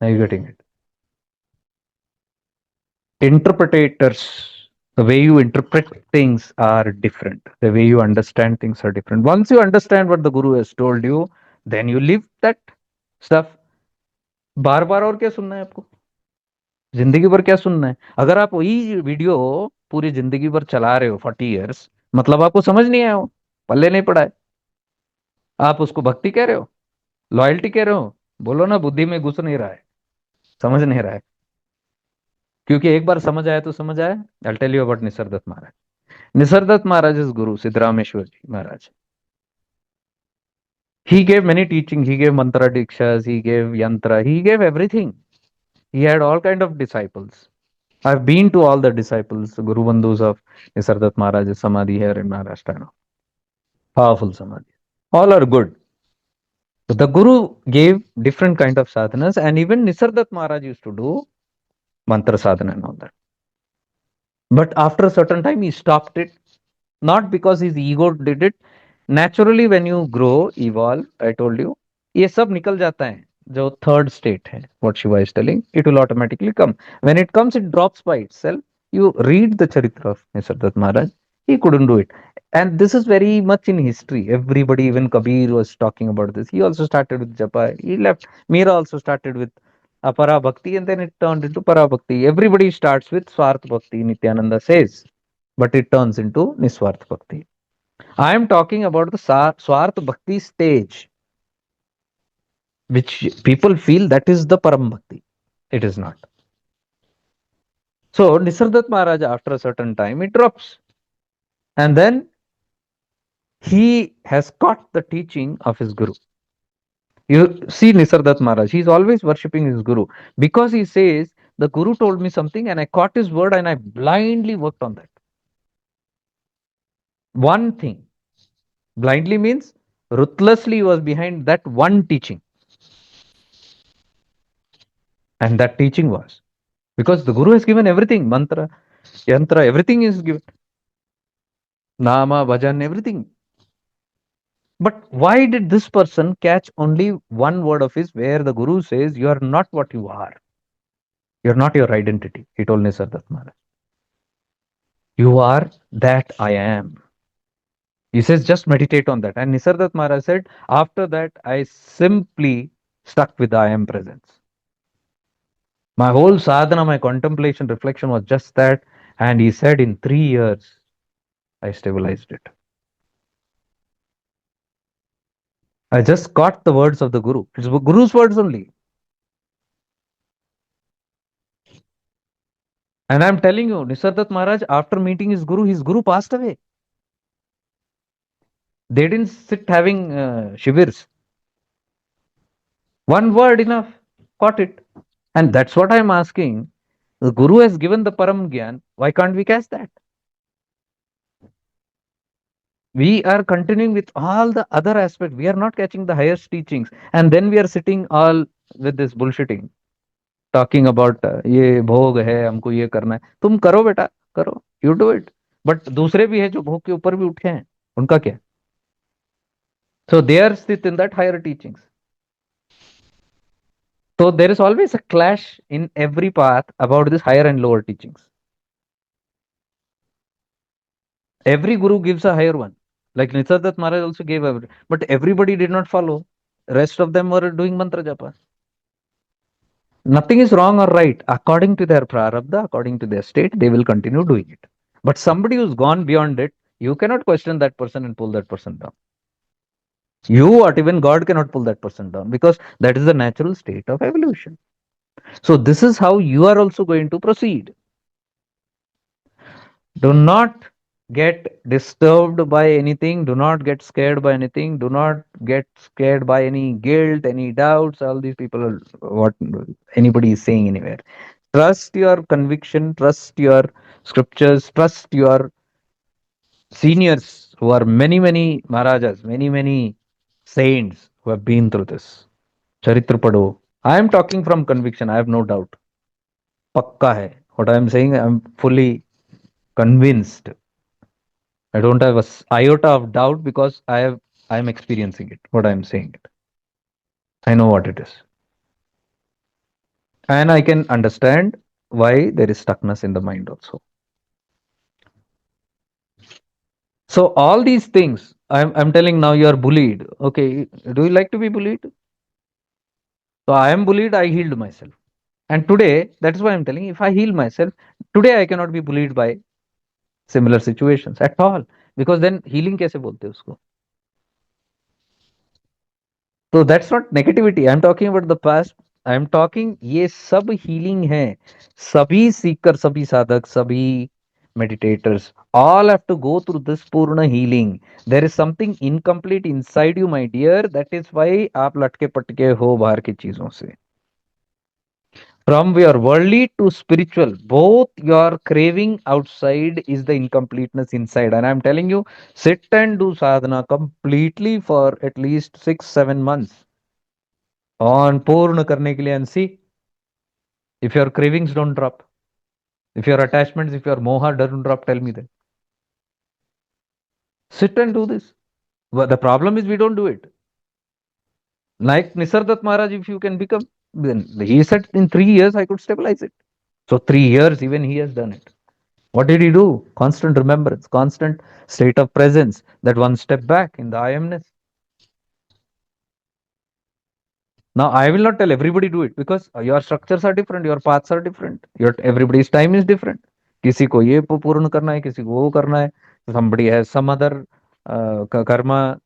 नहीं getting it. Interpretators, the way you interpret things are different, the way you understand things are different. Once you understand what the guru has told you, then you live that stuff. बार बार और क्या सुनना है आपको, जिंदगी भर क्या सुनना है? अगर आप वही वीडियो पूरी जिंदगी भर चला रहे हो 40 years, मतलब आपको समझ नहीं आया हो, पल्ले नहीं पड़ा है. आप उसको भक्ति कह रहे हो, लॉयल्टी कह रहे हो, बोलो ना बुद्धि में घुस नहीं रहा है, समझ नहीं रहा है. क्योंकि एक बार समझ आया तो समझ आया. I tell you about Nisargadatta Maharaj. Nisargadatta Maharaj is guru Siddharameshwar ji Maharaj. He gave many teaching. He gave mantra dikshas. He gave yantra. He gave everything. He had all kind of disciples. I've been to all the disciples, Guru Bandhus of Nisargadatta Maharaj's Samadhi here in Maharashtra now. Powerful Samadhi. All are good. So the Guru gave different kind of sadhanas, and even Nisargadatta Maharaj used to do mantra sadhana and all that. But after a certain time, he stopped it. Not because his ego did it. Naturally, when you grow, evolve, I told you, ये सब निकल जाता है. जो third state है, what Shiva is telling, it will automatically come. When it comes, it drops by itself. You read the Charitra of Nisargadatta Maharaj, he couldn't do it. And this is very much in history. Everybody, even Kabir was talking about this. He also started with Japa. He left. Meera also started with Apara Bhakti, and then it turned into Para Bhakti. Everybody starts with Swarth Bhakti, Nityananda says, but it turns into Niswarth Bhakti. I am talking about the Swarth Bhakti stage, which people feel that is the Param Bhakti. It is not. So Nisargadatta Maharaj, after a certain time, it drops. And then he has caught the teaching of his Guru. You see Nisargadatta Maharaj, he is always worshipping his Guru, because he says, the Guru told me something and I caught his word and I blindly worked on that. One thing. Blindly means ruthlessly was behind that one teaching. And that teaching was, because the Guru has given everything, mantra, yantra, everything is given. Nama, bhajan, everything. But why did this person catch only one word of his, where the Guru says, you are not what you are. You are not your identity. He told Nisargadatta Maharaj. You are that I am. He says, just meditate on that. And Nisargadatta Maharaj said, after that, I simply stuck with the I am presence. My whole sadhana, my contemplation, reflection was just that. And he said, in 3 years, I stabilized it. I just got the words of the Guru. It's Guru's words only. And I'm telling you, Nisargadatta Maharaj, after meeting his Guru passed away. They didn't sit having shivirs. One word enough, caught it. And that's what I'm asking. The Guru has given the Param Gyan. Why can't we catch that? We are continuing with all the other aspects. We are not catching the highest teachings. And then we are sitting all with this bullshitting. Talking about ये भोग है, हमको ये करना है. तुम करो बेटा, करो. You do it. But दूसरे भी है जो भोग के ऊपर भी उठे हैं. उनका क्या? So they are still in that higher teachings. So there is always a clash in every path about this higher and lower teachings. Every guru gives a higher one. Like Nisargadatta Maharaj also gave but everybody did not follow. Rest of them were doing mantra japa. Nothing is wrong or right. According to their prarabdha, according to their state, they will continue doing it. But somebody who's gone beyond it, you cannot question that person and pull that person down. You, what even God cannot pull that person down because that is the natural state of evolution. So this is how you are also going to proceed. Do not get disturbed by anything. Do not get scared by anything. Do not get scared by any guilt, any doubts. All these people are what anybody is saying anywhere. Trust your conviction, trust your scriptures, trust your seniors who are many, many Maharajas, many, many saints who have been through this. Charitra Pado. I am talking from conviction. I have no doubt. Pakka hai. What I am saying, I am fully convinced. I don't have a iota of doubt because I am experiencing it. What I am saying it. I know what it is. And I can understand why there is stuckness in the mind also. So all these things, I'm telling now you are bullied. Okay, do you like to be bullied? So I am bullied, I healed myself. And today, that's why I'm telling you, if I heal myself, today I cannot be bullied by similar situations at all. Because then healing कैसे बोलते हैं उसको? So that's not negativity. I'm talking about the past. I'm talking ये सब healing है. सभी seeker, सभी साधक, सभी meditators all have to go through this purna healing. There is something incomplete inside you, my dear. That is why आप लटके पटके हो बाहर की चीजों से. From your worldly to spiritual, both your craving outside is the incompleteness inside. And I'm telling you, sit and do sadhana completely for at least 6-7 months. On पूर्ण करने के लिए and see if your cravings don't drop, if your attachments, if your moha doesn't drop, tell me then. Sit and do this. Well, the problem is we don't do it. Like Nisargadatta Maharaj, if you can become, then he said in 3 years I could stabilize it. So 3 years even he has done it. What did he do? Constant remembrance, constant state of presence, that one step back in the I amness. Now, I will not tell everybody do it because your structures are different, your paths are different, your everybody's time is different. किसी को ये पूर्ण करना है, किसी को वो करना है. Somebody has some other karma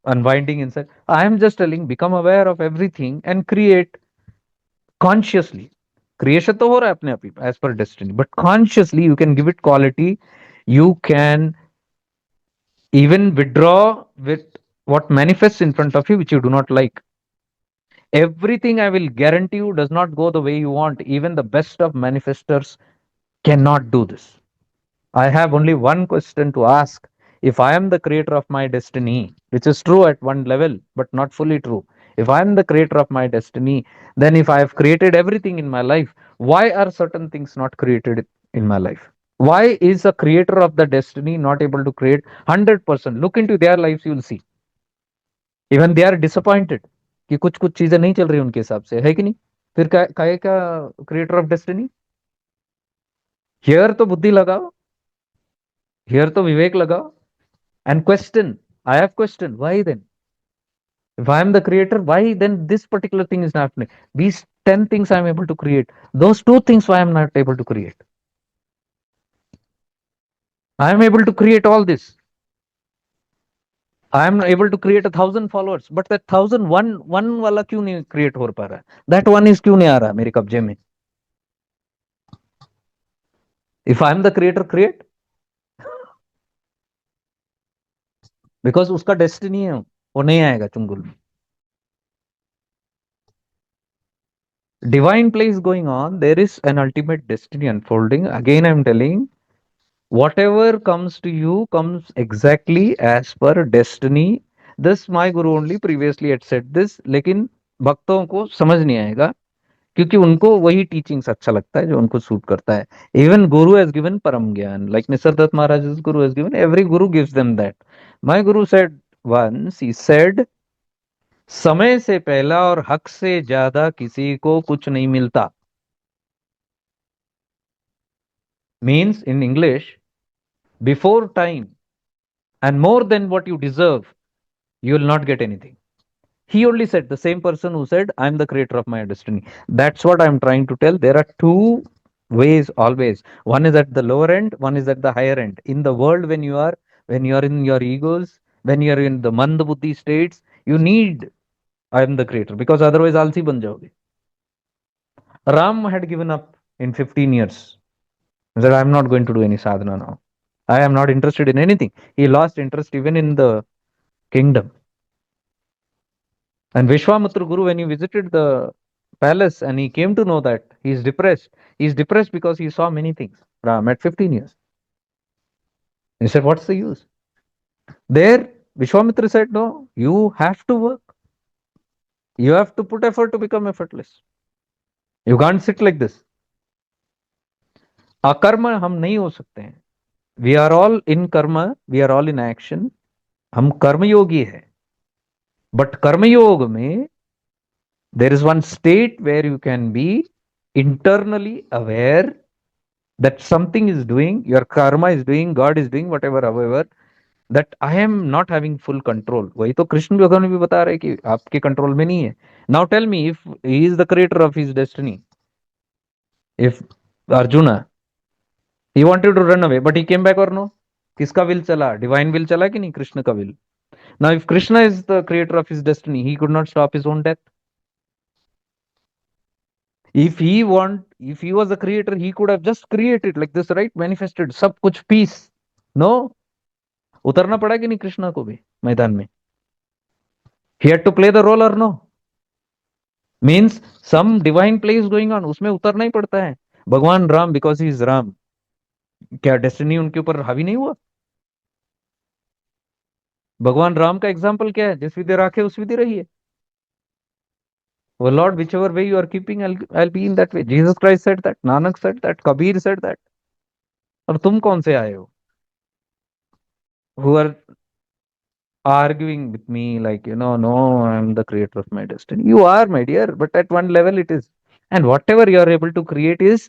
unwinding inside. I am just telling, become aware of everything and create consciously. Creation तो हो रहा है अपने आप ही as per destiny, but consciously you can give it quality. You can even withdraw with what manifests in front of you which you do not like. Everything I will guarantee you does not go the way you want. Even the best of manifestors cannot do this. I have only one question to ask. If I am the creator of my destiny, which is true at one level but not fully true, if I am the creator of my destiny, then if I have created everything in my life, why are certain things not created in my life? Why is a creator of the destiny not able to create 100%? Look into their lives, you will see. Even they are disappointed कि कुछ कुछ चीजें नहीं चल रही उनके हिसाब से, है कि नहीं? फिर क्या क्रिएटर ऑफ डेस्टिनी? हियर तो बुद्धि लगाओ, हियर तो विवेक लगाओ and question. I have question, why then? If I am the creator, why then this particular thing is not happening? These 10 things I am able to create. Those two things why I am not able to create. I am able to create all this. I am able to create 1,000 followers, but that 1,001 वाला क्यों नहीं create हो पा रहा है? That one is क्यों नहीं आ रहा मेरे कब्जे में? If I am the creator, create. Because उसका डेस्टिनी है, वो नहीं आएगा चुंगुल में. Divine play is going on. There is an ultimate destiny unfolding. Again, I'm telling, whatever comes to you comes exactly as per destiny. This my guru only previously had said this, लेकिन भक्तों को समझ नहीं आएगा क्योंकि उनको वही teachings अच्छा लगता है जो उनको सूट करता है. इवन गुरु हैज गिवन परम ज्ञान, like Nisargadatta Maharaj Guru has given, every Guru gives them that. My Guru said once, he said, समय से पहला और हक से ज्यादा किसी को कुछ नहीं मिलता. Means in English, before time and more than what you deserve, you will not get anything. He only said, the same person who said, I'm the creator of my destiny. That's what I'm trying to tell. There are two ways always. One is at the lower end, one is at the higher end. In the world, when you are in your egos, when you are in the mand buddhi states, you need I am the creator, because otherwise alsi ban jaoge. Ram had given up in 15 years. He said, I'm not going to do any sadhana now. I am not interested in anything. He lost interest even in the kingdom. And Vishwamitra Guru, when he visited the palace and he came to know that he's depressed, he's depressed because he saw many things. Ram at 15 years. He said, what's the use? There, Vishwamitra said, no, you have to work. You have to put effort to become effortless. You can't sit like this. अकर्म हम नहीं हो सकते हैं. We are all in karma, we are all in action. हम कर्मयोगी है. But कर्मयोग में there is one state where you can be internally aware that something is doing, your karma is doing, God is doing, whatever, however, that I am not having full control. वही तो कृष्ण भगवान भी बता रहे कि आपके कंट्रोल में नहीं है. Now tell me, if he is the creator of his destiny, if Arjuna, he wanted to run away, but he came back or no? किसका विल चला? डिवाइन विल चला कि नहीं? कृष्ण का will. Now if Krishna is the creator of his destiny, he could not stop his own death. If he was the creator, he could have just created like this, right? Manifested सब कुछ peace. No, उतरना पड़ा कि नहीं कृष्णा को भी मैदान में? He had to play the role or no? Means some divine play is going on, उसमें उतरना ही पड़ता है. भगवान Ram, because he is Ram, क्या डेस्टिनी उनके ऊपर हावी नहीं हुआ? भगवान राम का एग्जाम्पल क्या है? जिस विधि राखे उस विधि रहिए. Oh Lord, whichever way you are keeping, I'll be in that way. Jesus Christ said that. Nanak said that. Kabir said that. और तुम कौन से आए हो? Who are arguing with me like, no, I'm the creator of my destiny. You are, my dear, but at one level it is. And whatever you are able to create is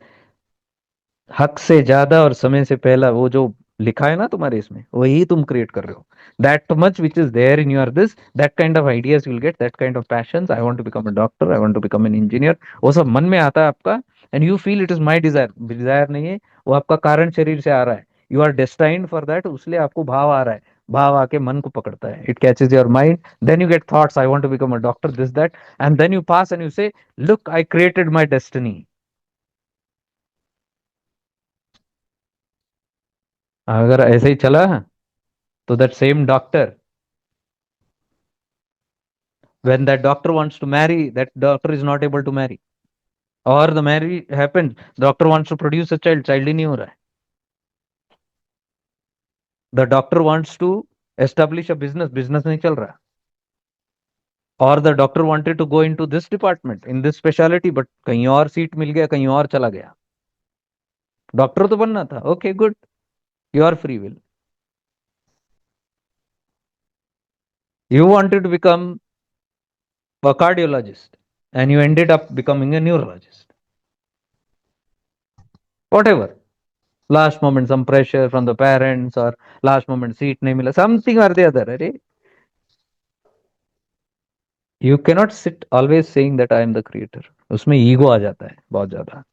हक से ज्यादा और समय से पहला. वो जो लिखा है ना तुम्हारे इसमें, वही तुम क्रिएट कर रहे हो. That much which is there in your this, that kind of ideas will get, that kind of passions. I want to become a doctor, I want to become an engineer, वो सब मन में आता है आपका. And you feel it is my desire. Desire नहीं है वो, आपका कारण शरीर से आ रहा है. You are destined for that, इसलिए आपको भाव आ रहा है. भाव आके मन को पकड़ता है. It catches your mind. Then you get thoughts, I want to become a doctor, this that. And then you pass and you say, look, I created my destiny. अगर ऐसे ही चला तो that same doctor, when that doctor wants to marry, that doctor is not able to marry. Or the marriage happens, doctor wants to produce a child, child ही नहीं हो रहा है. The doctor wants to establish a business, business नहीं चल रहा. Or the doctor wanted to go into this department, in this specialty, but कहीं और seat मिल गया, कहीं और चला गया. डॉक्टर तो बनना था. Okay, good, your free will. You wanted to become a cardiologist and you ended up becoming a neurologist. Whatever. Last moment some pressure from the parents, or last moment seat nahi mila, something or the other. Are you cannot sit always saying that I am the creator. उसमें ego आ जाता है बहुत ज्यादा.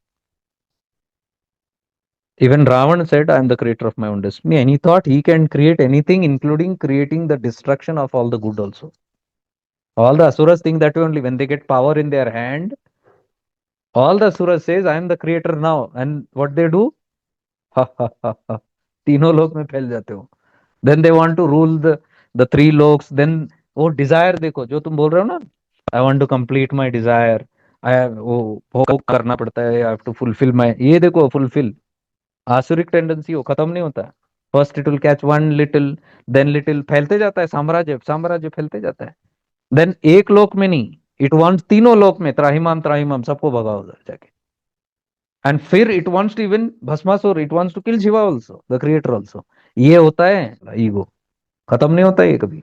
Even Ravan said, I am the creator of my own destiny, and he thought he can create anything, including creating the destruction of all the good also. All the asuras think that way only. When they get power in their hand, all the asuras says, I am the creator now, and what they do, ha ha ha ha, तीनों लोक में फैल जाते हो. Then they want to rule the three loks. Then वो desire देखो, जो तुम बोल रहे हो ना, I want to complete my desire. I have, वो भोग करना पड़ता है. I have to fulfill my, ये देखो fulfill. आसुरिक टेंडेंसी वो खत्म नहीं होता. First it will catch one little, then little, फैलते जाता है. साम्राज्य साम्राज्य फैलते जाता है. देन एक लोक में नहीं, इट वांट्स तीनों लोक में, त्राहिमाम त्राहिमाम, सबको भगाओ उधर जाके. एंड फिर it wants to even Bhasmasura, it wants to kill Shiva also, the creator also. ये होता है ईगो. खत्म नहीं होता ये कभी.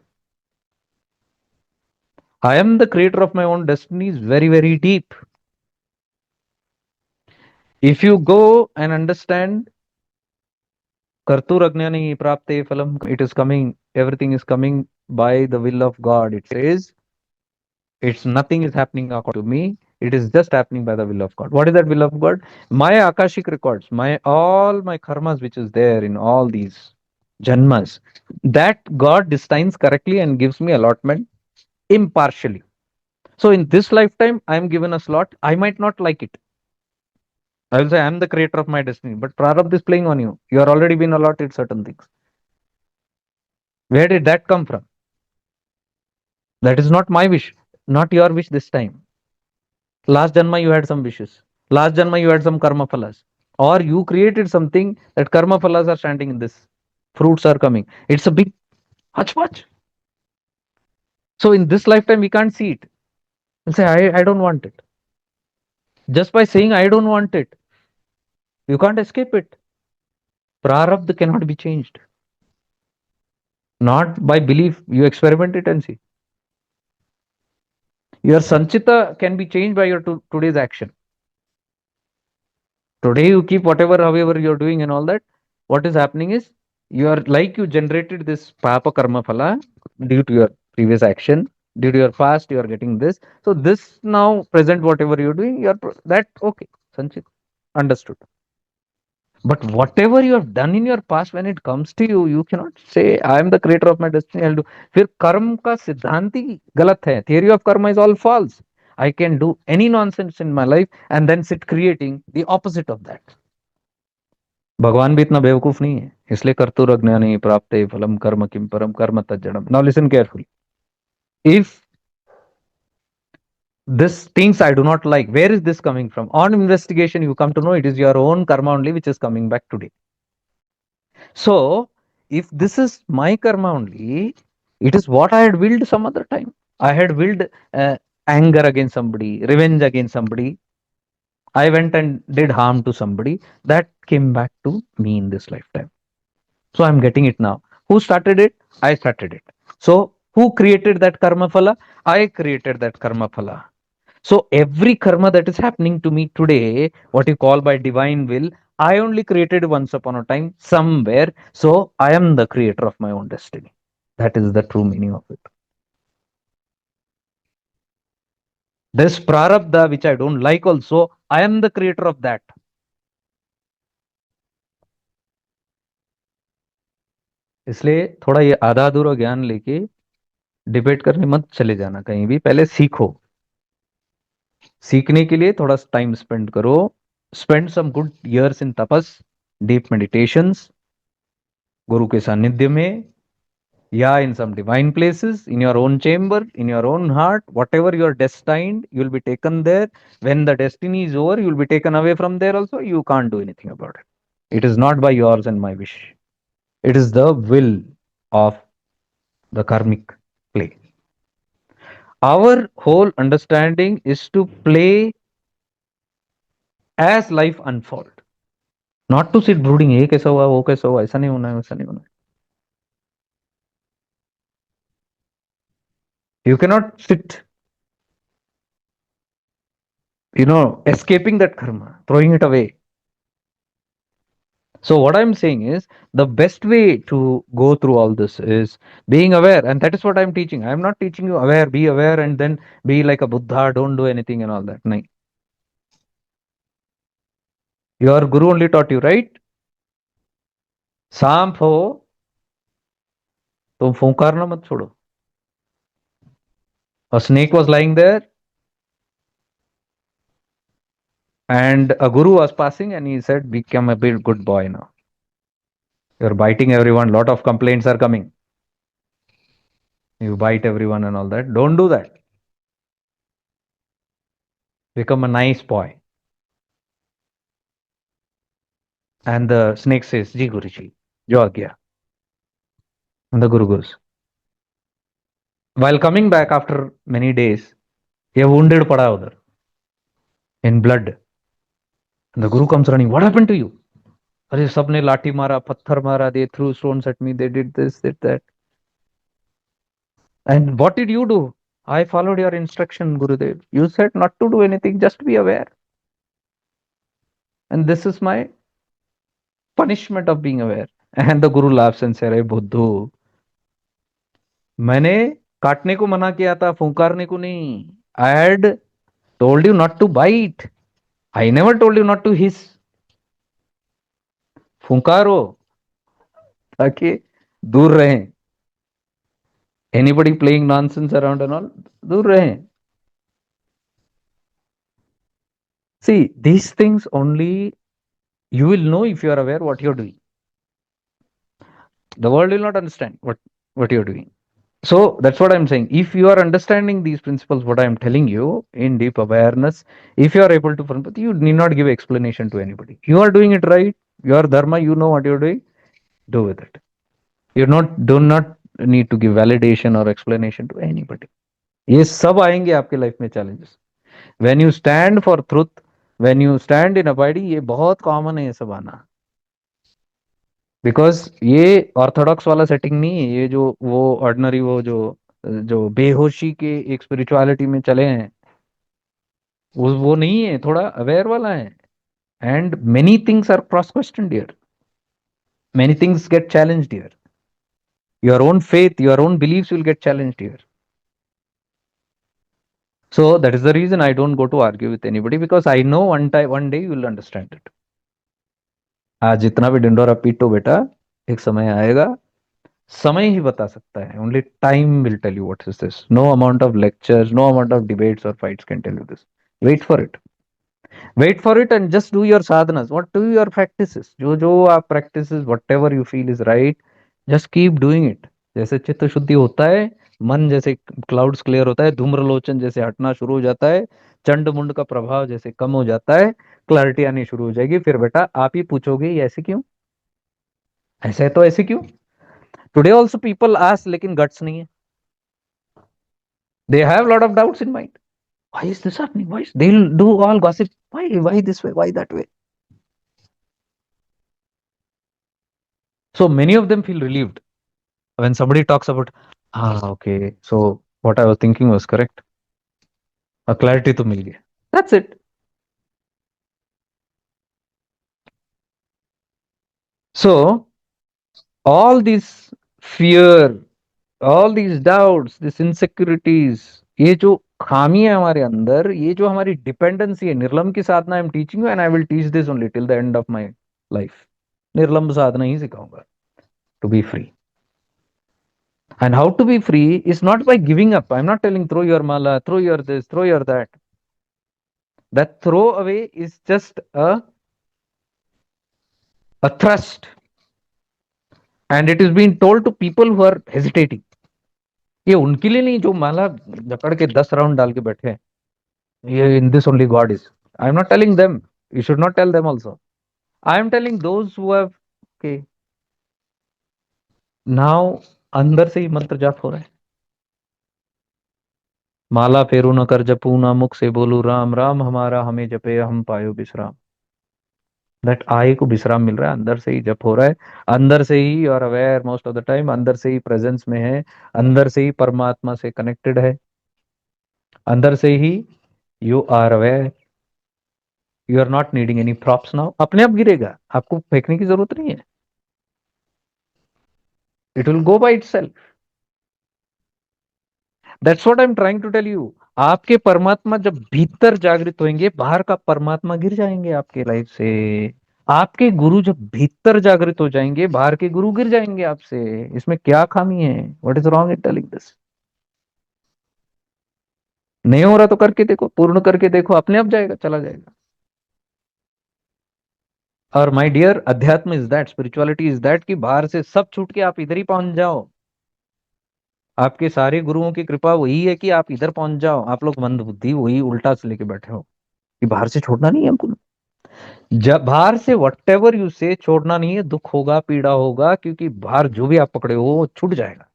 I am the creator of my own destiny is very, very deep. If you go and understand Karturagnani prapte phalam. It is coming, everything is coming by the will of God. It says, it's nothing is happening according to me. It is just happening by the will of God. What is that will of God? My Akashic records, my all my karmas which is there in all these janmas, that God destines correctly and gives me allotment impartially. So in this lifetime, I am given a slot. I might not like it. I will say I am the creator of my destiny, but Prarabdha is playing on you. You are already been allotted certain things. Where did that come from? That is not my wish, not your wish this time. Last Janma you had some wishes. Last Janma you had some karma phalas. Or you created something that karma phalas are standing in this. Fruits are coming. It's a big hodgepodge. So in this lifetime we can't see it. We'll say, I don't want it. Just by saying I don't want it, you can't escape it. Prarabdha cannot be changed. Not by belief. You experiment it and see. Your sanchita can be changed by your today's action. Today you keep whatever, however you're doing and all that. What is happening is you are like you generated this papa karma phala due to your previous action. Due to your past, you are getting this. So this now present whatever you're doing, you're that okay. Sanchita. Understood. But whatever you have done in your past, when it comes to you, you cannot say, I am the creator of my destiny, I'll do. फिर कर्म का सिद्धांत ही गलत है. Theory of karma is all false. I can do any nonsense in my life and then sit creating the opposite of that. भगवान भी इतना बेवकूफ नहीं है, इसलिए कर्तुर अज्ञानी प्राप्ते फलम कर्म किम परम कर्म तज्जडम. Now listen carefully. If this things I do not like, where is this coming from? On investigation, you come to know it is your own karma only which is coming back today. So, if this is my karma only, it is what I had willed some other time. I had willed anger against somebody, revenge against somebody. I went and did harm to somebody. That came back to me in this lifetime. So, I'm getting it now. Who started it? I started it. So, who created that karma phala? I created that karma phala. So every karma that is happening to me today, what you call by divine will, I only created once upon a time somewhere. So I am the creator of my own destiny. That is the true meaning of it. This prarabdha, which I don't like also, I am the creator of that. इसलिए थोड़ा ये आधा अधूरा ज्ञान लेके debate करने मत चले जाना कहीं भी. पहले सीखो. सीखने के लिए थोड़ा टाइम स्पेंड करो. Spend some good years in तपस, डीप मेडिटेशंस, गुरु के सानिध्य में, yeah, in some divine places, in your own chamber, in your own heart, whatever you are destined, you will be taken there. When the destiny is over, you will be taken away from there also. You can't do anything about it. It is not by yours and my wish. It is the will of the karmic play. Our whole understanding is to play as life unfold. Not to sit brooding, ये कैसा हुआ, वो कैसा हुआ, ऐसा नहीं होना है, वैसा नहीं होना है. You cannot sit, escaping that karma, throwing it away. So what I'm saying is the best way to go through all this is being aware, and that is what I'm teaching. I'm not teaching you aware, be aware, and then be like a Buddha, don't do anything and all that. No. Your guru only taught you, right? सांप हो तो फूंकारना मत छोड़ो. A snake was lying there, and a guru was passing, and he said, "Become a bit good boy now. You're biting everyone. Lot of complaints are coming. You bite everyone and all that. Don't do that. Become a nice boy." And the snake says, "Ji Guruji, jo agya." And the guru goes. While coming back after many days, he wounded pada udhar in blood. And the guru comes running. What happened to you? अरे सबने लाठी मारा, पत्थर मारा, they threw stones at me, they did this, did that. And what did you do? I followed your instruction, Gurudev. You said not to do anything, just be aware. And this is my punishment of being aware. And the Guru laughs and say, अरे बुद्धू, मैंने काटने को मना किया था, फुंकारने को नहीं. I had told you not to bite. I never told you not to hiss. फुंकारो ताकि दूर रहें. Anybody playing nonsense around and all, दूर रहें. सी these things only you will know if you are aware what you're doing. The world will not understand what you're doing. So that's what I'm saying. If you are understanding these principles, what I'm telling you in deep awareness, if you are able to, you need not give explanation to anybody. You are doing it right. Your dharma, you know what you're doing. Do with it. You do not need to give validation or explanation to anybody. ये सब आएंगे आपके life में challenges. When you stand for truth, when you stand in abiding, ये बहुत common है ये सब आना. बिकॉज ये ऑर्थोडॉक्स वाला सेटिंग नहीं है. ये जो वो ऑर्डिनरी, वो जो जो बेहोशी के एक स्पिरिचुअलिटी में चले हैं, वो नहीं है. थोड़ा अवेयर वाला है. And many things are cross question dear. Many things get challenged dear. Your own faith, your own beliefs will get challenged dear. So that is the reason I don't go to argue with anybody, because I know one day you will understand it. आज जितना भी डिंडोरा पीटो बेटा, एक समय आएगा. समय ही बता सकता है. Only time will tell you what is this. No amount of lectures, no amount of debates और fights can tell you this. Wait for it. Wait for it and just do your साधनास. What do your practices. जो जो आप practices, whatever you feel is right, just keep doing it. जैसे चित्त शुद्धि होता है, मन जैसे क्लाउड्स क्लियर होता है, धूम्रलोचन जैसे हटना शुरू हो जाता है, चंड मुंड का प्रभाव जैसे कम हो जाता है, क्लैरिटी आनी शुरू हो जाएगी. फिर बेटा आप ही पूछोगे ये ऐसे क्यों, ऐसे है तो ऐसे क्यों. टुडे ऑल्सो पीपल आस्क, लेकिन गट्स नहीं है. They have lot of doubts in mind. Why is this happening? Why they'll do all gossip? Why this way? Why that way? So many of them feel relieved when somebody talks about, okay, so what I was thinking was correct. A clarity to मिल गया. That's it. So all this fear, all these doubts, this insecurities, ये जो खामी है हमारे अंदर, ये जो हमारी डिपेंडेंसी है, निर्लम की साधना. I am teaching you and I will teach this only till the end of my life. निर्लम साधना ही सिखाऊंगा. To be free. And how to be free is not by giving up. I'm not telling throw your mala, throw your this, throw your that. That throw away is just a thrust. And it is being told to people who are hesitating. ये उनके लिए नहीं जो माला जकड़ के 10 round डाल के बैठे हैं. ये in this only God is. I'm not telling them. You should not tell them also. I am telling those who have, okay, now अंदर से ही मंत्र जाप हो रहा है. माला फेरू न कर जपू ना मुख से बोलू राम राम, हमारा हमें जपे हम पायो विश्राम. दैट आई को विश्राम मिल रहा है. अंदर से ही जप हो रहा है. अंदर से ही और aware most of the time. अंदर से ही प्रेजेंस में है. अंदर से ही परमात्मा से कनेक्टेड है. अंदर से ही you are aware. You are not needing any props now. अपने आप गिरेगा. आपको फेंकने की जरूरत नहीं है. It will go by itself. That's what I am trying to tell you. आपके परमात्मा जब भीतर जागृत होंगे, बाहर का परमात्मा गिर जाएंगे आपके लाइफ से. आपके गुरु जब भीतर जागृत हो जाएंगे, बाहर के गुरु गिर जाएंगे आपसे. इसमें क्या खामी है. What is wrong in telling this. नहीं हो रहा तो करके देखो, पूर्ण करके देखो, अपने आप जाएगा, चला जाएगा. और माय डियर, अध्यात्म is that, spirituality is that, कि बाहर से सब छूट के आप इधर ही पहुंच जाओ. आपके सारे गुरुओं की कृपा वही है कि आप इधर पहुंच जाओ. आप लोग मंद बुद्धि वही उल्टा से लेके बैठे हो कि बाहर से छोड़ना नहीं है हमको. जब बाहर से वट एवर यू से छोड़ना नहीं है. दुख होगा, पीड़ा होगा, क्योंकि बाहर जो भी आप पकड़े हो वो छूट जाएगा.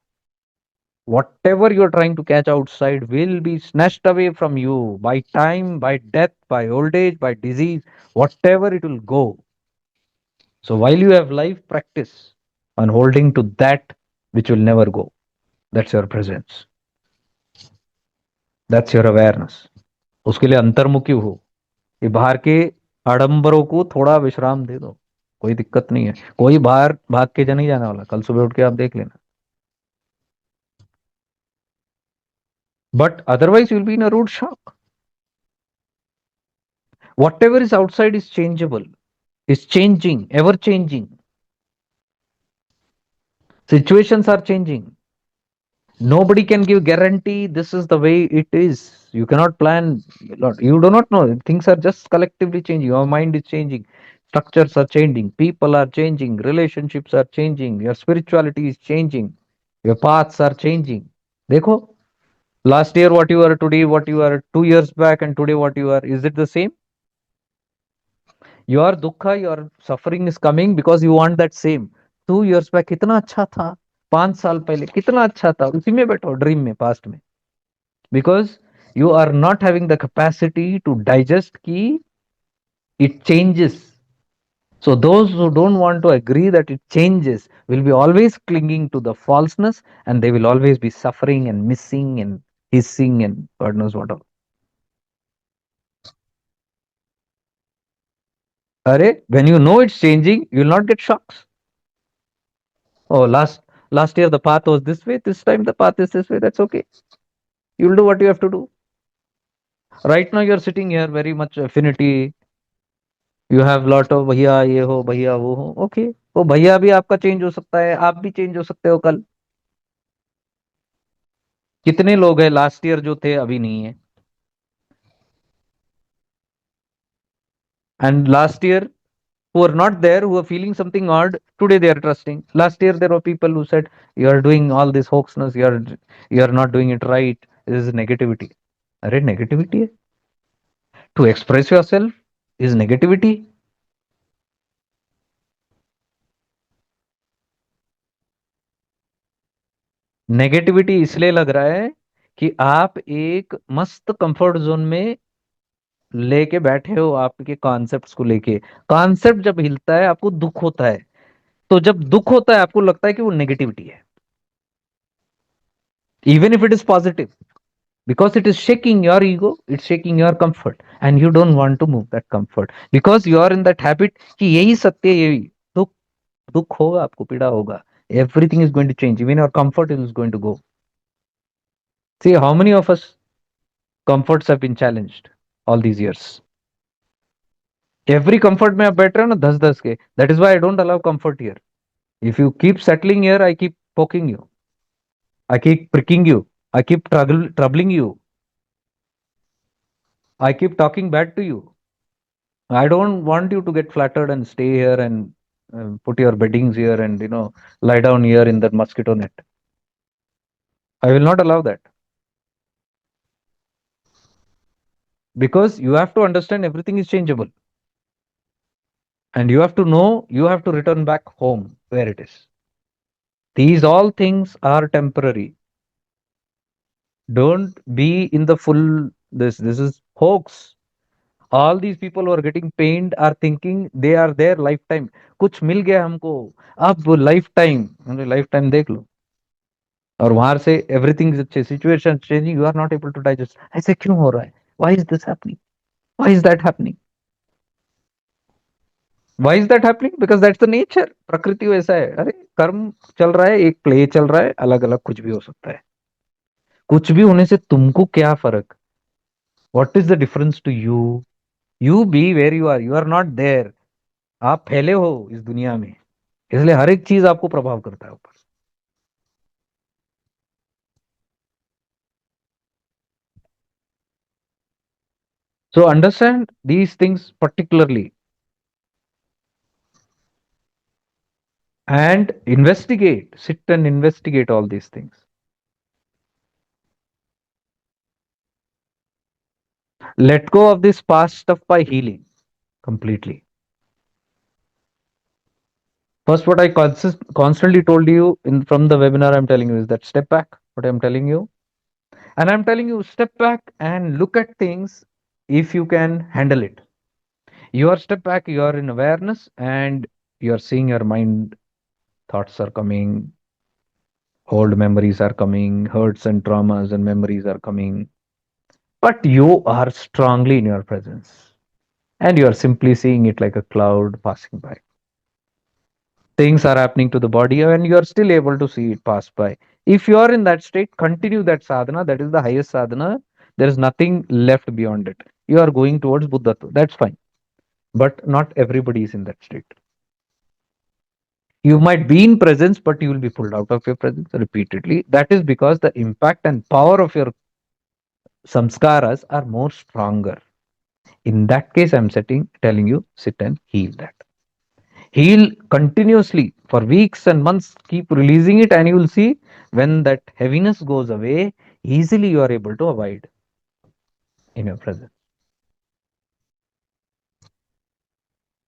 Whatever you are trying to catch outside will be snatched away from you by time, by death, by old age, by disease, whatever it will go. So while you have life, practice on holding to that which will never go. That's your presence. That's your awareness. उसके लिए अंतर्मुखी हो. ये बाहर के आडंबरों को थोड़ा विश्राम दे दो. कोई दिक्कत नहीं है, कोई बाहर भाग के जा नहीं जाने वाला, कल सुबह उठ के आप देख लेना. But otherwise, you'll be in a rude shock. Whatever is outside is changeable, is changing, ever changing. Situations are changing. Nobody can give guarantee this is the way it is. You cannot plan. You do not know. Things are just collectively changing. Your mind is changing. Structures are changing. People are changing. Relationships are changing. Your spirituality is changing. Your paths are changing. देखो, last year what you are today, what you are 2 years back, and today what you are, is it the same? Your dukha, your suffering is coming because you want that same. 2 years back कितना अच्छा था, 5 साल पहले कितना अच्छा था, उसी में बैठो ड्रीम में, पास्ट में. Because you are not having the capacity to digest ki it changes. So those who don't want to agree that it changes will be always clinging to the falseness, and they will always be suffering and missing and hissing and God knows what all. Arey, when you know it's changing, you will not get shocks. Oh, last year the path was this way. This time the path is this way. That's okay. You will do what you have to do. Right now you are sitting here very much affinity. You have lot of भैया ये हो भैया वो हो. Okay. वो भैया भी आपका चेंज हो सकता है, आप भी चेंज हो सकते हो कल. कितने लोग हैं लास्ट ईयर जो थे अभी नहीं है, and last year who are not there, who are feeling something odd, today they are trusting. Last year there were people who said you are doing all this hoaxness, you are not doing it right. This is negativity. अरे negativity है. To express yourself is negativity. Negativity इसलिए लग रहा है कि आप एक मस्त कंफर्ट जोन में लेके बैठे हो आपके कॉन्सेप्ट्स को लेके. कॉन्सेप्ट जब हिलता है आपको दुख होता है. तो जब दुख होता है आपको लगता है कि वो नेगेटिविटी है, even if it is positive, because it is shaking your ego, it's shaking your comfort, and you don't want to move that comfort because you are in that habit कि यही सत्य है, यही दुख. दुख होगा आपको, पीड़ा होगा. Everything is going to change, even your comfort is going to go. See how many of us comforts have been challenged all these years. Every comfort में आप बैठ रहे हो ना 10-10 के. That is why I don't allow comfort here. If you keep settling here, I keep poking you, I keep pricking you, I keep troubling you, I keep talking bad to you. I don't want you to get flattered and stay here and put your beddings here and lie down here in that mosquito net. I will not allow that, because you have to understand everything is changeable, and you have to know you have to return back home where it is. These all things are temporary. Don't be in the full this is hoax. All these people who are getting pained are thinking they are there lifetime. कुछ मिल गया हमको, अब life time, life time देख लो. और वहां से everything अच्छे, situation changing, you are not able to digest. ऐसे क्यों हो रहा है? Why is this happening? Why is that happening? Why is that happening? Because that's the nature. प्रकृति वैसा है. अरे कर्म चल रहा है, एक प्ले चल रहा है, अलग अलग कुछ भी हो सकता है. कुछ भी होने से तुमको क्या फर्क? What is the difference to you? You be where you are not there. आप फैले हो इस दुनिया में, इसलिए हर एक चीज आपको प्रभाव करता है ऊपर. So understand these things particularly and investigate, sit and investigate all these things. Let go of this past stuff by healing completely. First, what I constantly told you from the webinar, I'm telling you is that step back. What I'm telling you, and I'm telling you, step back and look at things if you can handle it. You are step back, you are in awareness, and you are seeing your mind, thoughts are coming, old memories are coming, hurts and traumas and memories are coming, but you are strongly in your presence, and you are simply seeing it like a cloud passing by. Things are happening to the body and you are still able to see it pass by. If you are in that state, continue that sadhana. That is the highest sadhana. There is nothing left beyond it. You are going towards Buddhatva. That's fine. But not everybody is in that state. You might be in presence, but you will be pulled out of your presence repeatedly. That is because the impact and power of your samskaras are more stronger. In that case, I'm telling you, sit and heal that. Heal continuously for weeks and months. Keep releasing it, and you will see when that heaviness goes away, easily you are able to avoid in your presence.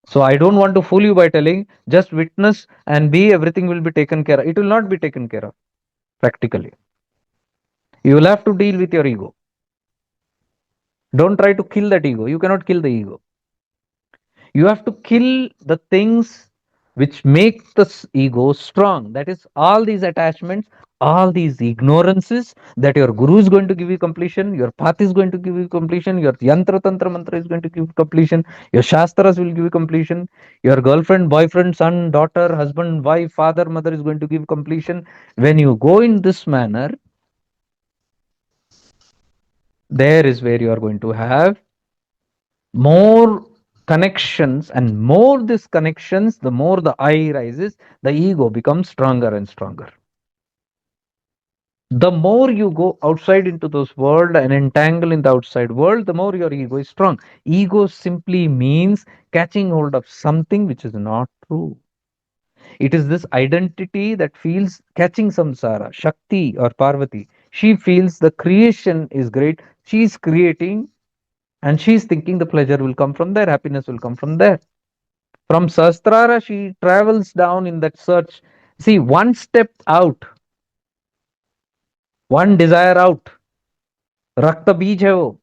So I don't want to fool you by telling just witness and be, everything will be taken care of. It will not be taken care of practically. You will have to deal with your ego. Don't try to kill that ego. You cannot kill the ego. You have to kill the things which make the ego strong. That is, all these attachments, all these ignorances, that your guru is going to give you completion, your path is going to give you completion, your yantra tantra mantra is going to give you completion, your shastras will give you completion, your girlfriend, boyfriend, son, daughter, husband, wife, father, mother is going to give completion. When you go in this manner, there is where you are going to have more connections, and more this connections, the more the I rises, the ego becomes stronger and stronger. The more you go outside into this world and entangle in the outside world, the more your ego is strong. Ego simply means catching hold of something which is not true. It is this identity that feels catching samsara. Shakti or Parvati, she feels the creation is great, she is creating, and she is thinking the pleasure will come from there, happiness will come from there. From Sastrara, she travels down in that search. See, one step out, one desire out, रक्त बीज है वो.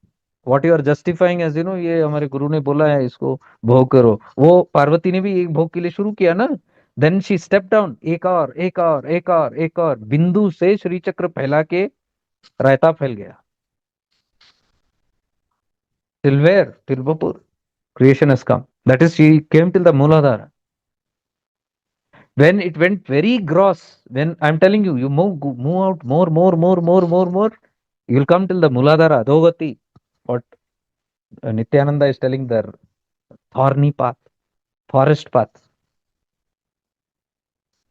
What you are justifying as, ये हमारे गुरु ने बोला है, इसको भोग करो. वो पार्वती ने भी एक भोग के लिए शुरू किया ना. देन शी स्टेप डाउन, एक और एक और एक और एक और, बिंदु से श्री चक्र फैला के रायता फैल गया. Till where? टिल बपुर. Creation has come. That is, she came till the Mooladhara. When it went very gross, when I'm telling you, you move out more, you'll come till the Muladhara, Adhogati. What Nityananda is telling, the thorny path, forest path.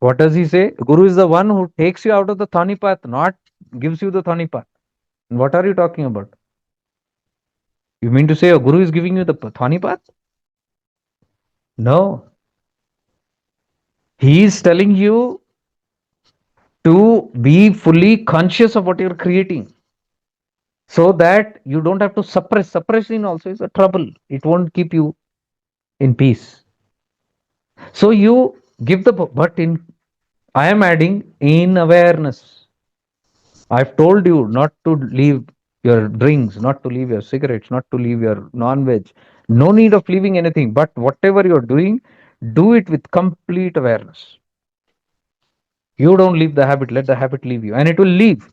What does he say? Guru is the one who takes you out of the thorny path, not gives you the thorny path. And what are you talking about? You mean to say a guru is giving you the thorny path? No. He is telling you to be fully conscious of what you're creating, so that you don't have to suppress. Suppression also is a trouble. It won't keep you in peace. So you give the, but in, I am adding in awareness. I've told you not to leave your drinks, not to leave your cigarettes, not to leave your non-veg. No need of leaving anything, but whatever you're doing, do it with complete awareness. You don't leave the habit, let the habit leave you, and it will leave.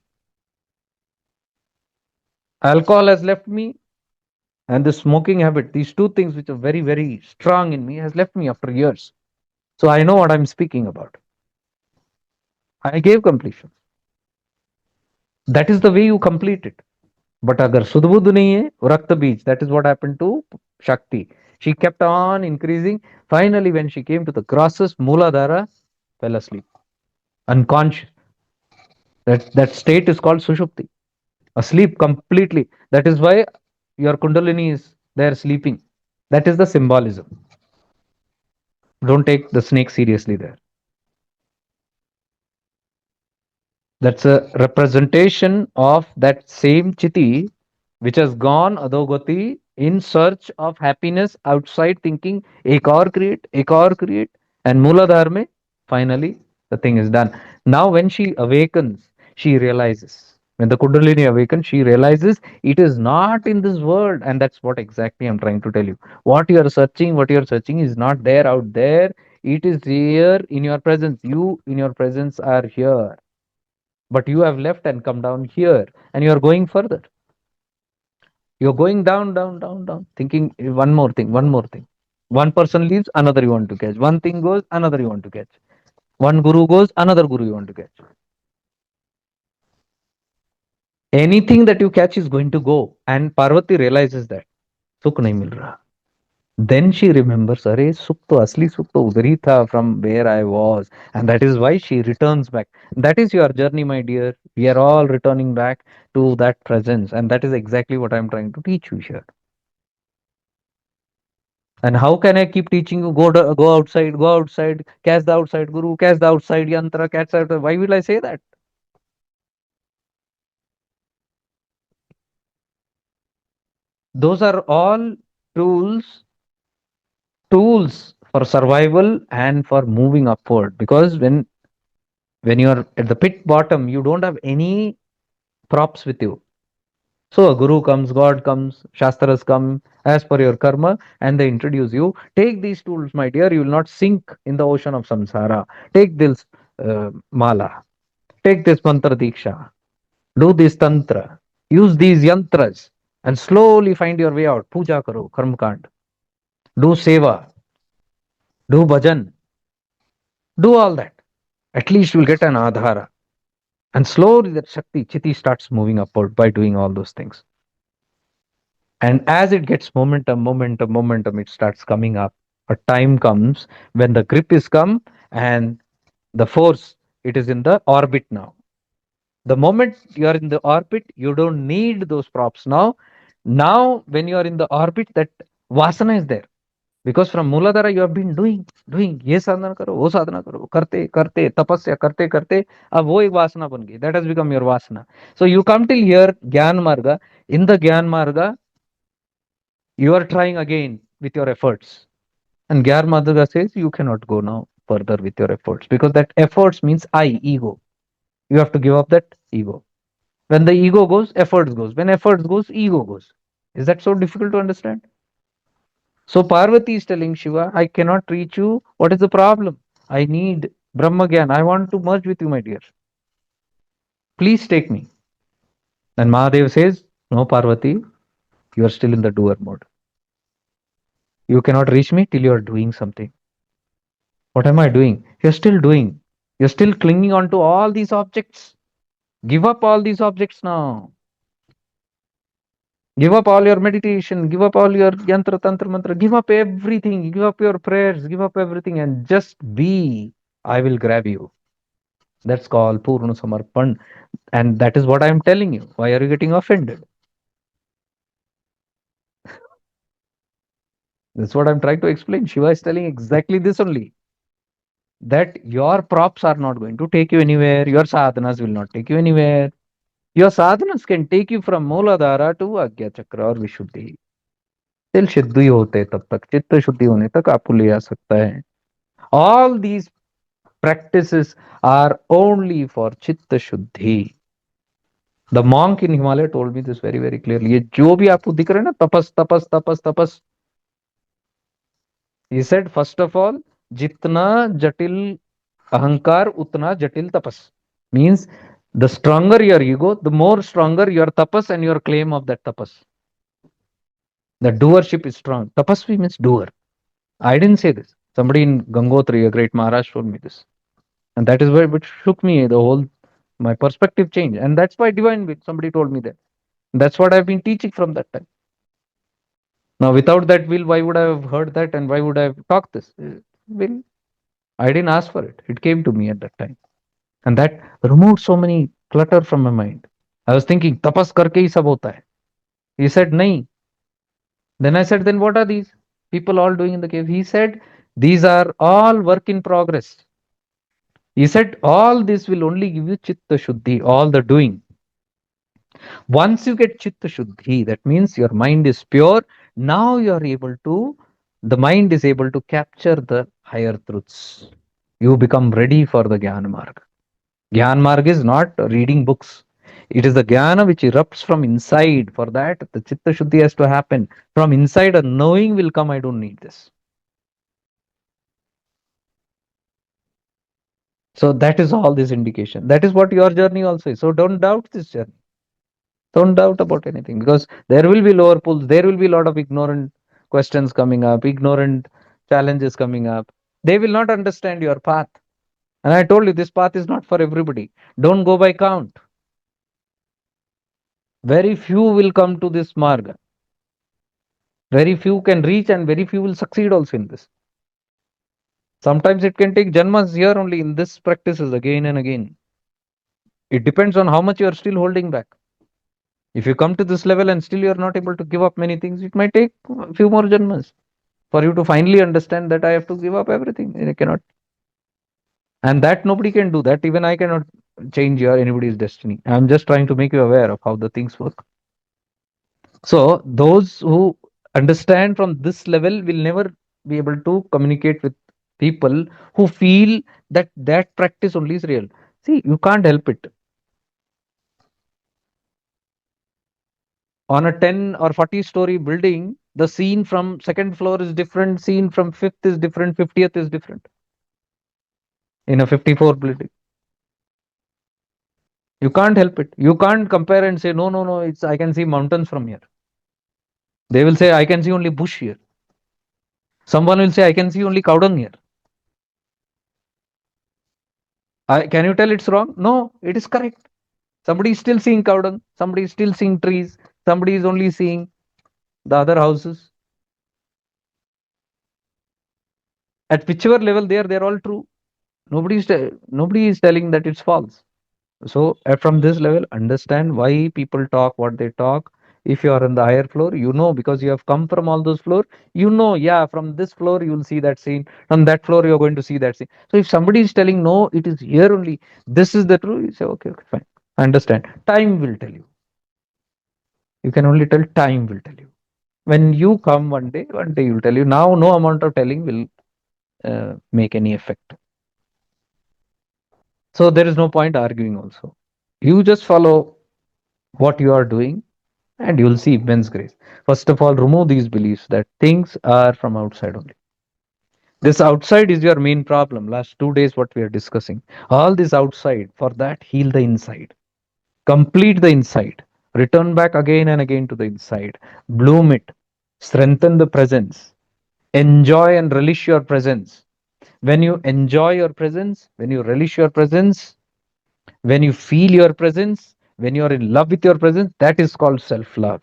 Alcohol has left me, and the smoking habit, these two things which are very, very strong in me, has left me after years. So I know what I'm speaking about. I gave completion. That is the way you complete it. But agar sudbuddh nahi hai, rakta beej, that is what happened to Shakti. She kept on increasing. Finally, when she came to the grossest Mooladhara, fell asleep, unconscious. That state is called Sushupti, asleep completely. That is why your Kundalini is there sleeping. That is the symbolism. Don't take the snake seriously there. That's a representation of that same Chiti which has gone Adhogati in search of happiness outside, thinking ek aur create, and Mooladhar mein, finally the thing is done. Now when she awakens, she realizes. When the Kundalini awakens, she realizes it is not in this world, and that's what exactly I'm trying to tell you. What you are searching is not there out there. It is here in your presence. You in your presence are here, but you have left and come down here, and you are going further. You're going down, thinking one more thing. One person leaves, another you want to catch. One thing goes, another you want to catch. One guru goes, another guru you want to catch. Anything that you catch is going to go. And Parvati realizes that. सुख नहीं मिल रहा. Then she remembers, अरे सुख तो असली सुख तो उधर ही था from where I was. And that is why she returns back. That is your journey, my dear. We are all returning back to that presence. And that is exactly what I'm trying to teach you here. And how can I keep teaching you? Go outside, catch the outside guru, catch the outside yantra, catch the. Why will I say that? Those are all tools, tools for survival and for moving upward. Because when you are at the pit bottom, you don't have any props with you. So a guru comes, God comes, Shastras come as per your karma, and they introduce you. Take these tools, my dear. You will not sink in the ocean of samsara. Take this mala. Take this mantra diksha. Do this tantra. Use these yantras and slowly find your way out. Puja karo, karmakand. Do seva. Do bhajan. Do all that. At least you'll get an adhara. And slowly that Shakti, Chiti starts moving upward by doing all those things. And as it gets momentum, it starts coming up. A time comes when the grip is come and the force, it is in the orbit now. The moment you are in the orbit, you don't need those props now. Now, when you are in the orbit, that vasana is there. Because from Muladhara, you have been doing, ये साधना करो, वो साधना करो, करते, करते, तपस्या करते, करते, अब वो एक वासना बन गई. That has become your vasana. So you come till here, Gyan Marga. In the Gyan Marga, you are trying again with your efforts. And Gyan Marga says you cannot go now further with your efforts because that efforts means I, ego. You have to give up that ego. When the ego goes, efforts goes. When efforts goes, ego goes. Is that so difficult to understand? So Parvati is telling Shiva, I cannot reach you. What is the problem? I need Brahma Gyan. I want to merge with you, my dear. Please take me. And Mahadev says, no, Parvati, you are still in the doer mode. You cannot reach me till you are doing something. What am I doing? You're still doing. You're still clinging on to all these objects. Give up all these objects now. Give up all your meditation, give up all your yantra, tantra, mantra, give up everything, give up your prayers, give up everything and just be. I will grab you. That's called Purna Samarpan. And that is what I am telling you. Why are you getting offended? That's what I'm trying to explain. Shiva is telling exactly this only. That your props are not going to take you anywhere. Your sadhanas will not take you anywhere. Your sadhanas can take you from Mooladhara to Agya Chakra or Vishuddhi. Till Siddhi होते तब तक चित्त शुद्धि होने तक आपको ले आ सकता है. All these practices are only for chitta shuddhi. The monk in Himalaya told me this very, very clearly. ये जो भी आपको दिख रहा है ना तपस तपस तपस तपस. He said first of all, जितना जटिल अहंकार उतना जटिल tapas. Means the stronger your ego, the more stronger your tapas and your claim of that tapas. The doership is strong. Tapasvi means doer. I didn't say this. Somebody in Gangotri, a great Maharaj, told me this. And that is where it shook me, the whole, my perspective changed. And that's why divine will, somebody told me that. That's what I've been teaching from that time. Now, without that will, why would I have heard that and why would I have talked this? Will, I didn't ask for it. It came to me at that time. And that removed so many clutter from my mind. I was thinking, tapas karke hi sab hota hai. He said, nahi. Then I said, then what are these people all doing in the cave? He said, these are all work in progress. He said, all this will only give you chitta shuddhi, all the doing. Once you get chitta shuddhi, that means your mind is pure. Now you are able to, the mind is able to capture the higher truths. You become ready for the Jnana Marg. Jnana Marg is not reading books. It is the Jnana which erupts from inside. For that, the chitta shuddhi has to happen. From inside, a knowing will come, I don't need this. So that is all this indication. That is what your journey also is. So don't doubt this journey. Don't doubt about anything because there will be lower pulls. There will be a lot of ignorant questions coming up, ignorant challenges coming up. They will not understand your path. And I told you this path is not for everybody. Don't go by count. Very few will come to this marga. Very few can reach and very few will succeed also in this. Sometimes it can take janmas here only in this practices again and again. It depends on how much you are still holding back. If you come to this level and still you are not able to give up many things, it might take a few more janmas for you to finally understand that I have to give up everything. And I cannot. And that nobody can do that. Even I cannot change your anybody's destiny. I'm just trying to make you aware of how the things work. So those who understand from this level will never be able to communicate with people who feel that that practice only is real. See, you can't help it. On a 10 or 40-story building, the scene from second floor is different, scene from fifth is different, 50th is different. In a 54 building, you can't help it. You can't compare and say, no, no, no, it's I can see mountains from here. They will say, I can see only bush here. Someone will say, I can see only cow dung here. Can you tell it's wrong? No, it is correct. Somebody is still seeing cow dung. Somebody is still seeing trees. Somebody is only seeing the other houses. At whichever level they're all true. Nobody is telling that it's false. So from this level, understand why people talk what they talk. If you are on the higher floor, you know because you have come from all those floor. You know, yeah, from this floor you will see that scene. From that floor you are going to see that scene. So if somebody is telling no, it is here only. This is the truth. You say okay, okay, fine. Understand. Time will tell you. You can only tell. Time will tell you. When you come one day you will tell you. Now, no amount of telling will make any effect. So there is no point arguing. Also, you just follow what you are doing and you'll see immense grace. First of all, remove these beliefs that things are from outside only. This outside is your main problem. Last 2 days, what we are discussing. All this outside, for that, heal the inside. Complete the inside. Return back again and again to the inside. Bloom it. Strengthen the presence. Enjoy and relish your presence. When you enjoy your presence, when you relish your presence, when you feel your presence, when you are in love with your presence, that is called self love.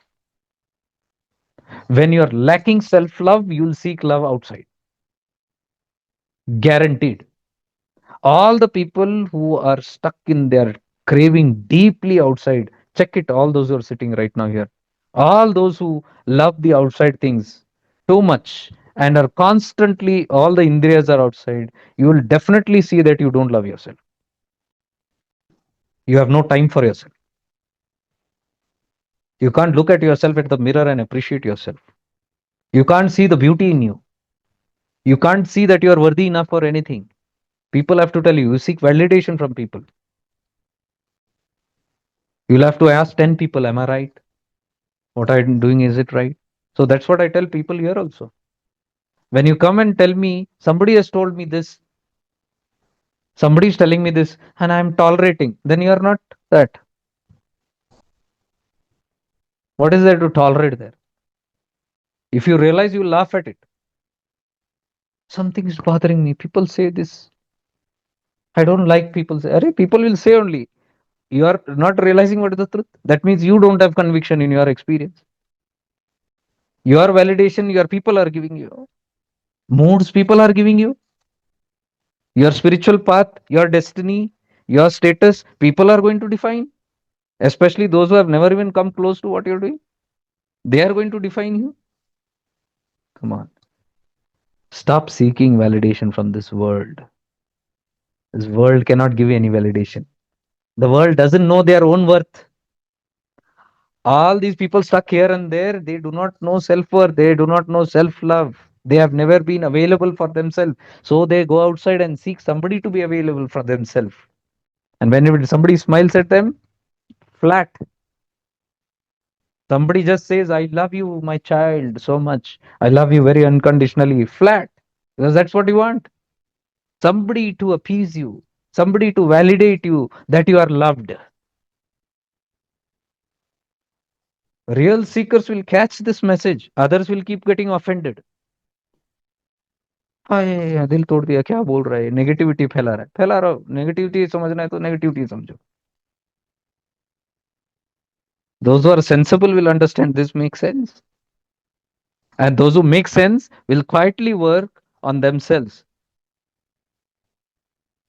When you're lacking self love, you'll seek love outside. Guaranteed. All the people who are stuck in their craving deeply outside, check it. All those who are sitting right now here, all those who love the outside things too much and are constantly, all the indriyas are outside, you will definitely see that you don't love yourself. You have no time for yourself. You can't look at yourself at the mirror and appreciate yourself. You can't see the beauty in you. You can't see that you are worthy enough for anything. People have to tell you, you seek validation from people. You'll have to ask 10 people, am I right? What I'm doing, is it right? So that's what I tell people here also. When you come and tell me, somebody has told me this, somebody is telling me this, and I'm tolerating, then you are not that. What is there to tolerate there? If you realize, you laugh at it. Something is bothering me. People say this. I don't like people say, Arey, people will say only. You are not realizing what is the truth. That means you don't have conviction in your experience. Your validation, your people are giving you. Moods people are giving you. Your spiritual path, your destiny, your status, people are going to define. Especially those who have never even come close to what you're doing. They are going to define you. Come on. Stop seeking validation from this world. This world cannot give you any validation. The world doesn't know their own worth. All these people stuck here and there, they do not know self worth. They do not know self love. They have never been available for themselves. So they go outside and seek somebody to be available for themselves. And whenever somebody smiles at them, flat. Somebody just says, I love you, my child, so much. I love you very unconditionally, flat. Because that's what you want. Somebody to appease you, somebody to validate you that you are loved. Real seekers will catch this message, others will keep getting offended. हाय दिल तोड़ दिया, क्या बोल रहा है, negativity फैला रहा है, फैला रहा हो, नेगेटिविटी समझना है तो नेगेटिविटी समझो. Those who are sensible will understand this makes sense. And those who make sense will quietly work on themselves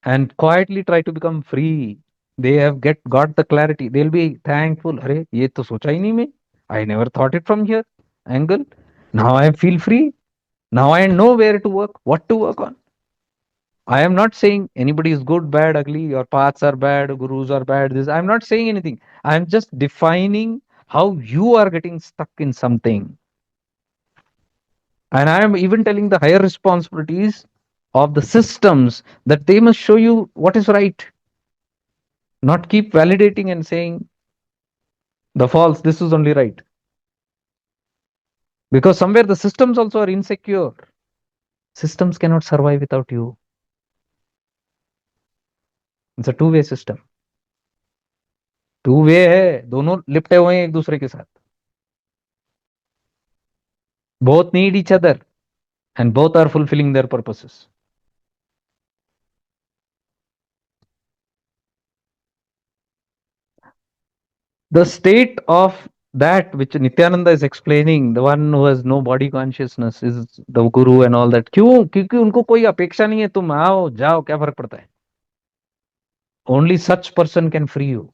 and quietly try to become free. They have get got the clarity. They'll be thankful. अरे ये तो सोचा ही नहीं मैं. I never thought it from here angle. Now I feel free. Now I know where to work, what to work on. I am not saying anybody is good, bad, ugly, your paths are bad, gurus are bad. This I'm not saying anything. I'm just defining how you are getting stuck in something. And I am even telling the higher responsibilities of the systems that they must show you what is right, not keep validating and saying the false, this is only right. Because somewhere the systems also are insecure. Systems cannot survive without you. It's a two-way system. Two way है, दोनों लिपटे हुए हैं एक दूसरे के साथ. Both need each other and both are fulfilling their purposes. The state of that which Nityananda is explaining, the one who has no body consciousness is the guru and all that. क्यों? क्योंकि उनको कोई अपेक्षा नहीं है, तुम आओ जाओ क्या फर्क पड़ता है. Only such person can free you.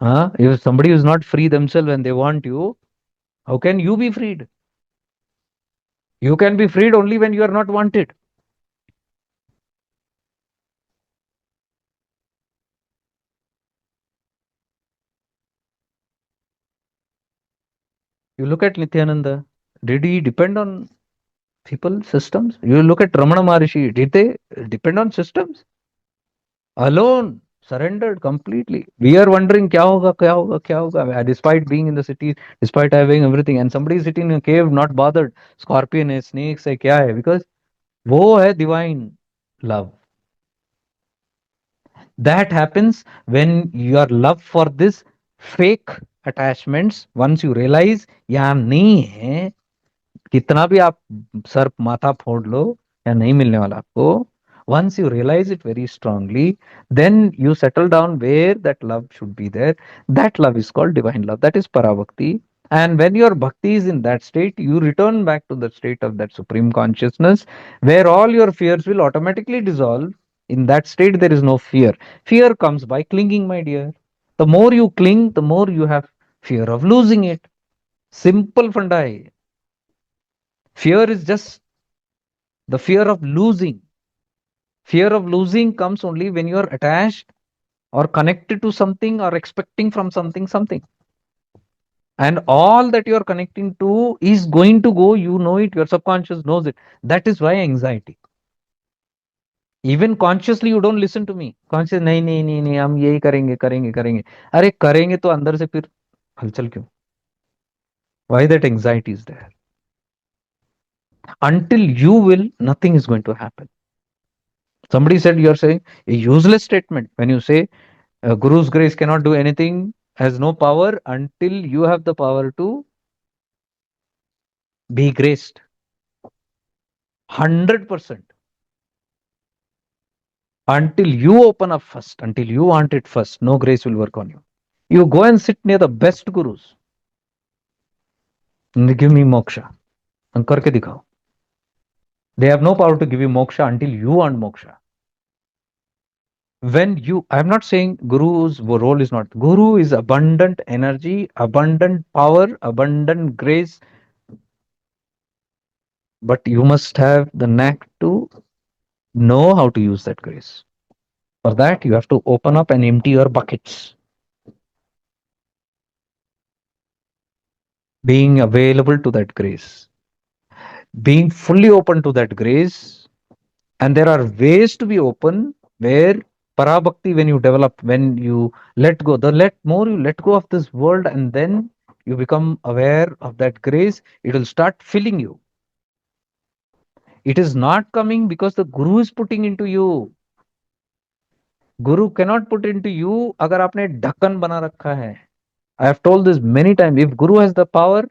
Huh? If somebody is not free themselves and they want you, how can you be freed? You can be freed only when you are not wanted. You look at Nityananda. Did he depend on people, systems? You look at Ramana Maharishi. Did they depend on systems? Alone, surrendered completely. We are wondering, kya hoga, kya hoga, kya hoga? Despite being in the city, despite having everything, and somebody is sitting in a cave, not bothered. Scorpion hai, snakes hai, kya hai? Because wo hai divine love. That happens when your love for this fake attachments, once you realize, यहाँ नहीं है, कितना भी आप sir माथा फोड़ लो या नहीं मिलने वाला आपको, once you realize it very strongly, then you settle down where that love should be there. That love is called divine love, that is parabhakti. And when your bhakti is in that state, you return back to the state of that supreme consciousness where all your fears will automatically dissolve. In that state there is no fear. Fear comes by clinging, my dear. The more you cling, the more you have fear of losing it. Simple funda hai. Fear is just the fear of losing. Fear of losing comes only when you are attached or connected to something or expecting from something. And all that you are connecting to is going to go, you know it, your subconscious knows it. That is why anxiety. Even consciously you don't listen to me. Conscious, नहीं नहीं नहीं नहीं हम यही करेंगे करेंगे करेंगे. अरे करेंगे तो अंदर से फिर हलचल क्यों? Why that anxiety is there? Until you will, nothing is going to happen. Somebody said you're saying a useless statement when you say Guru's grace cannot do anything, has no power until you have the power to be graced. 100%. Until you open up first, until you want it first, no grace will work on you. You go and sit near the best gurus and they give me moksha. And karke dikhao. They have no power to give you moksha until you want moksha. When you, I'm not saying guru's role is not. Guru is abundant energy, abundant power, abundant grace, but you must have the knack to know how to use that grace. For that, you have to open up and empty your buckets. Being available to that grace, being fully open to that grace. And there are ways to be open where parabhakti, when you develop, when you let go, the let more you let go of this world and then you become aware of that grace, it will start filling you. It is not coming because the guru is putting into you. Guru cannot put into you अगर आपने ढक्कन बना रखा है. I have told this many times. If Guru has the power,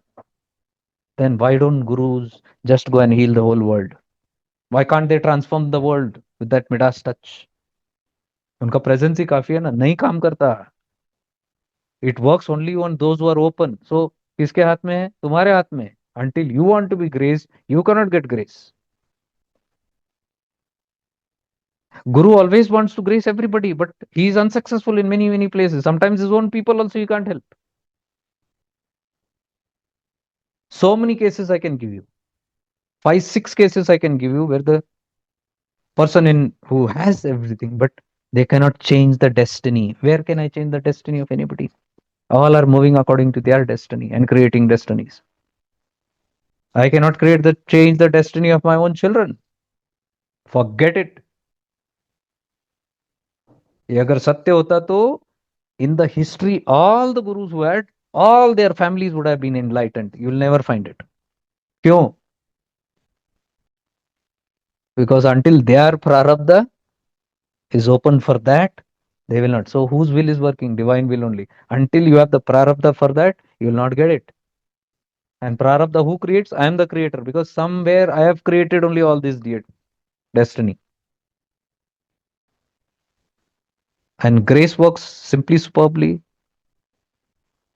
Then why don't gurus just go and heal the whole world? Why can't they transform the world with that Midas touch? उनका presence ही काफी है ना, नहीं काम करता. It works only on those who are open. So किसके हाथ में है? तुम्हारे हाथ में. Until you want to be grace, you cannot get grace. Guru always wants to grace everybody, but he is unsuccessful in many, many places. Sometimes his own people also he can't help. So many cases I can give you. 5, 6 cases I can give you where the person in who has everything, but they cannot change the destiny. Where can I change the destiny of anybody? All are moving according to their destiny and creating destinies. I cannot create the change the destiny of my own children. Forget it. ये अगर सत्य होता तो in the history all the gurus who had all their families would have been enlightened. You'll never find it. क्यों? Because until their prarabdha is open for that, they will not. So whose will is working? Divine will only. Until you have the prarabdha for that, you will not get it. And prarabdha who creates? I am the creator, because somewhere I have created only all this destiny. And grace works simply superbly.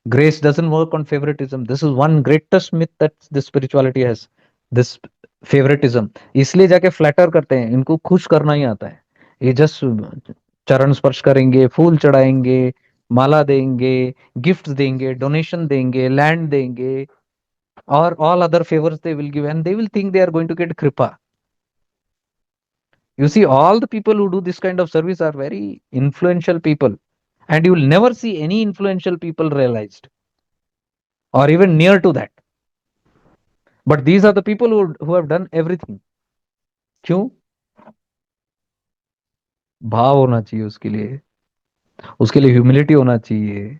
Grace doesn't work on favoritism. This is one greatest myth that the spirituality has. This favoritism. इसलिए जाके flatter करते हैं. इनको खुश करना ही आता है. ये जस्ट चरण स्पर्श करेंगे, फूल चढ़ाएंगे, माला देंगे, गिफ्ट देंगे, डोनेशन देंगे, लैंड देंगे, और all other favors they will give, and they will think they are going to get kripa. You see, all the people who do this kind of service are very influential people, and you will never see any influential people realized or even near to that. But these are the people who have done everything. क्यों? भाव होना चाहिए उसके लिए humility होना चाहिए.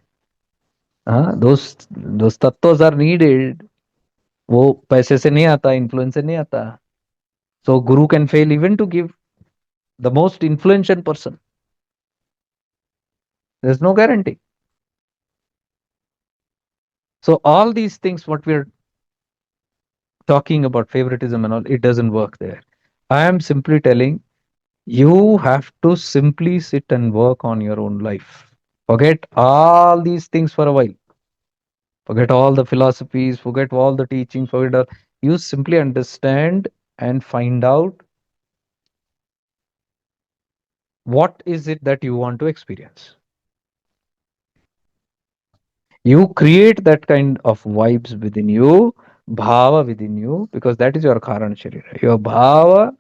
हाँ, those तत्व आर नीडेड. वो पैसे से नहीं आता, इन्फ्लुएंस से नहीं आता. So guru can fail even to give the most influential person. There's no guarantee. So all these things, what we're talking about, favoritism and all, it doesn't work there. I am simply telling you have to simply sit and work on your own life. Forget all these things for a while. Forget all the philosophies, forget all the teaching, forget all. You simply understand and find out what is it that you want to experience. You create that kind of vibes within you, bhava within you, because that is your karan sharira. Your bhava,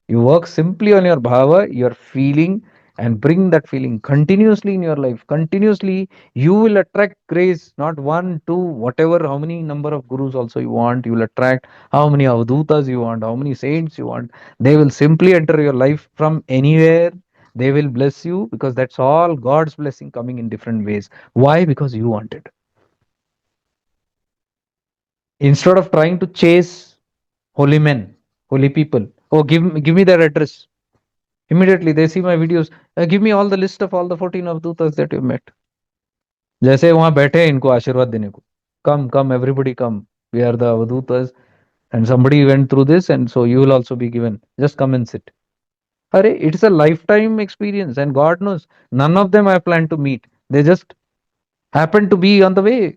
you work simply on your bhava, your feeling, and bring that feeling continuously in your life. Continuously, you will attract grace, not one, two, whatever, how many number of gurus also you want, you will attract how many avdutas you want, how many saints you want. They will simply enter your life from anywhere. They will bless you because that's all God's blessing coming in different ways. Why? Because you want it. Instead of trying to chase holy men, holy people, oh, give me their address. Immediately they see my videos. Give me all the list of all the 14 avdutas that you met. जैसे वहां बैठे हैं इनको आशीर्वाद देने को. Come, everybody come. We are the avdutas, and somebody went through this, and so you will also be given. Just come and sit. Arey, it's a lifetime experience, and God knows none of them I plan to meet. They just happen to be on the way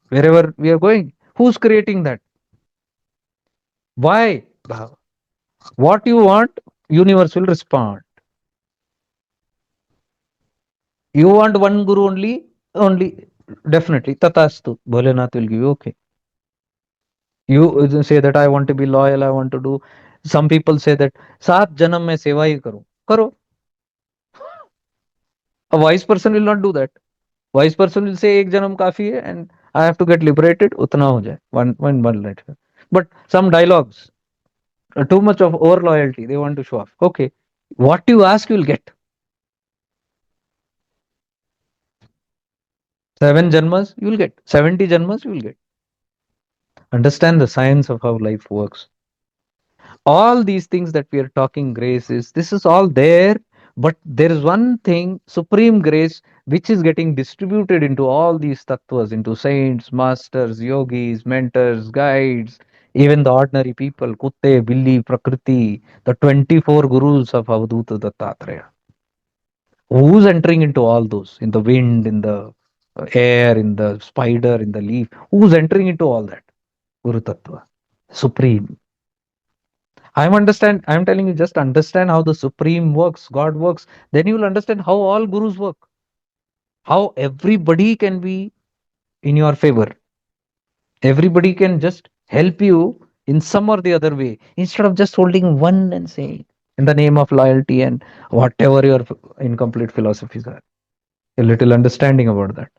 wherever we are going. Who's creating that? Why? What you want, universe will respond. You want one guru only definitely. Tatastu. Bholenath will give you. Okay. You say that I want to be loyal, I want to do. Some people say that सात जन्म में सेवा ही करो. करो. A wise person will not do that. Wise person will say एक जन्म काफी है and I have to get liberated. उतना हो जाए. One night. But some dialogues, too much of over loyalty. They want to show off. Okay. What you ask, you will get. 7 janmas, you will get. 70 janmas, you will get. Understand the science of how life works. All these things that we are talking, grace, is this is all there But there is one thing, supreme grace, which is getting distributed into all these tattvas, into saints, masters, yogis, mentors, guides, even the ordinary people, Kutte, Billi, Prakriti, the 24 gurus of Avadhuta Dattatreya. Who's entering into all those? In the wind, in the air, in the spider, in the leaf. Who's entering into all that? Guru Tattva. Supreme. I'm telling you, just understand how the Supreme works, God works. Then you will understand how all gurus work. How everybody can be in your favor. Everybody can just help you in some or the other way instead of just holding one and saying in the name of loyalty and whatever your incomplete philosophies are. A little understanding about that.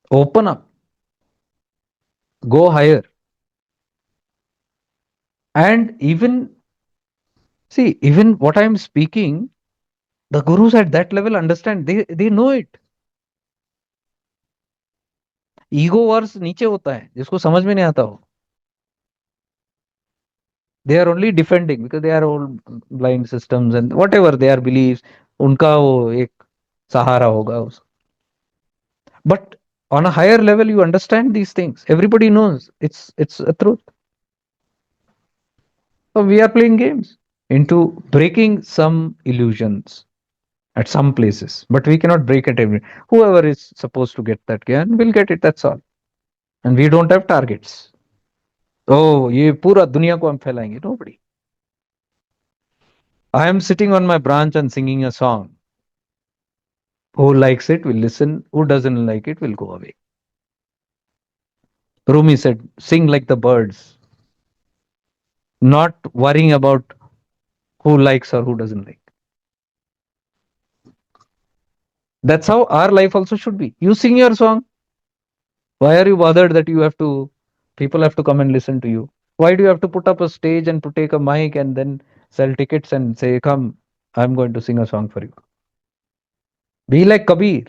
Open up, go higher. And even, see, even what I'm speaking, the gurus at that level understand, they know it. Ego वर्स नीचे होता है जिसको समझ में नहीं आता हो. They are only defending because they are all blind systems and whatever their beliefs, उनका वो एक सहारा होगा उस. But on a higher level, you understand these things. Everybody knows it's a truth. So we are playing games into breaking some illusions at some places, but we cannot break it every. Whoever is supposed to get that ज्ञान will get it. That's all. And we don't have targets. Oh, ये पूरा दुनिया को हम फैलाएंगे. Nobody. I am sitting on my branch and singing a song. Who likes it will listen. Who doesn't like it will go away. Rumi said, sing like the birds, not worrying about who likes or who doesn't like. That's how our life also should be. You sing your song. Why are you bothered that people have to come and listen to you? Why do you have to put up a stage and to take a mic and then sell tickets and say, come, I'm going to sing a song for you? Be like Kabir.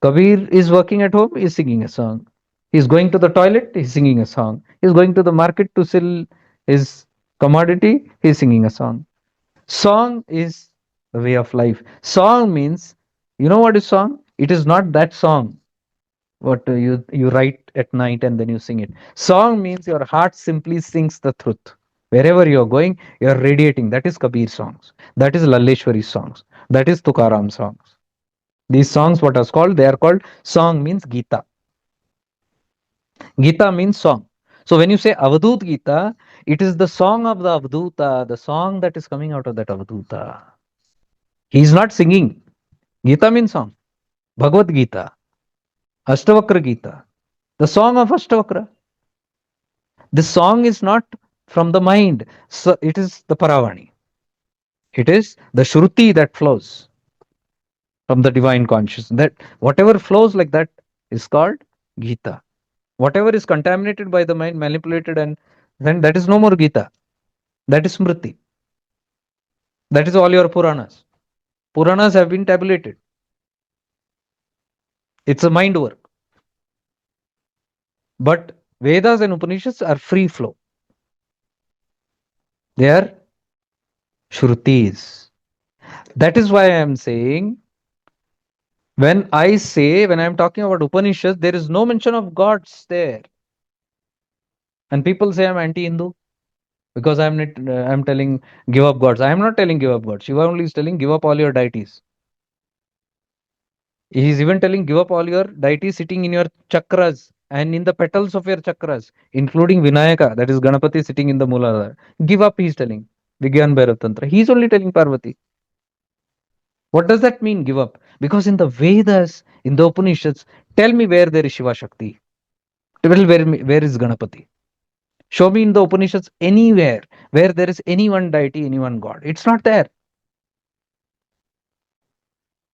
Kabir is working at home, he's singing a song. He's going to the toilet, he's singing a song. He's going to the market to sell his commodity, he's singing a song. Song is the way of life. Song means, you know what is song? It is not that song what you write at night and then you sing it. Song means your heart simply sings the truth. Wherever you're going, you're radiating. That is Kabir songs. That is Lalleshwari songs. That is Tukaram songs. These songs, what are called? They are called song means Gita. Gita means song. So when you say Avadut Gita, it is the song of the Avduta, the song that is coming out of that Avduta. He is not singing. Gita means song. Bhagavad Gita, Ashtavakra Gita, the song of Ashtavakra. This song is not from the mind, so it is the Paravani. It is the Shruti that flows from the divine consciousness. That whatever flows like that is called Gita. Whatever is contaminated by the mind, manipulated, and then that is no more Gita. That is Smriti. That is all your Puranas. Puranas have been tabulated. It's a mind work. But Vedas and Upanishads are free flow. They are Shrutis. That is why I am saying, when I'm talking about Upanishads, there is no mention of gods there. And people say I'm anti-Hindu because I'm telling give up gods. I am not telling give up gods. Shiva only is telling give up all your deities. He is even telling give up all your deities sitting in your chakras and in the petals of your chakras, including Vinayaka, that is Ganapati sitting in the Mooladhara. Give up, he is telling. Vigyan Bhairav Tantra. He is only telling Parvati. What does that mean, give up? Because in the Vedas, in the Upanishads, tell me where there is Shiva Shakti. Where is Ganapati? Show me in the Upanishads anywhere where there is any one deity, any one God. It's not there.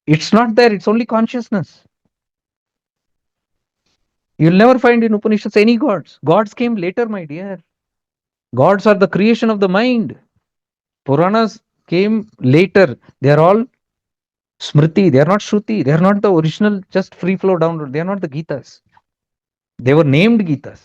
It's not there. It's only consciousness. You'll never find in Upanishads any gods. Gods came later, my dear. Gods are the creation of the mind. Puranas came later. They are all Smriti. They are not Shruti. They are not the original, just free flow download. They are not the Gitas. They were named Gitas.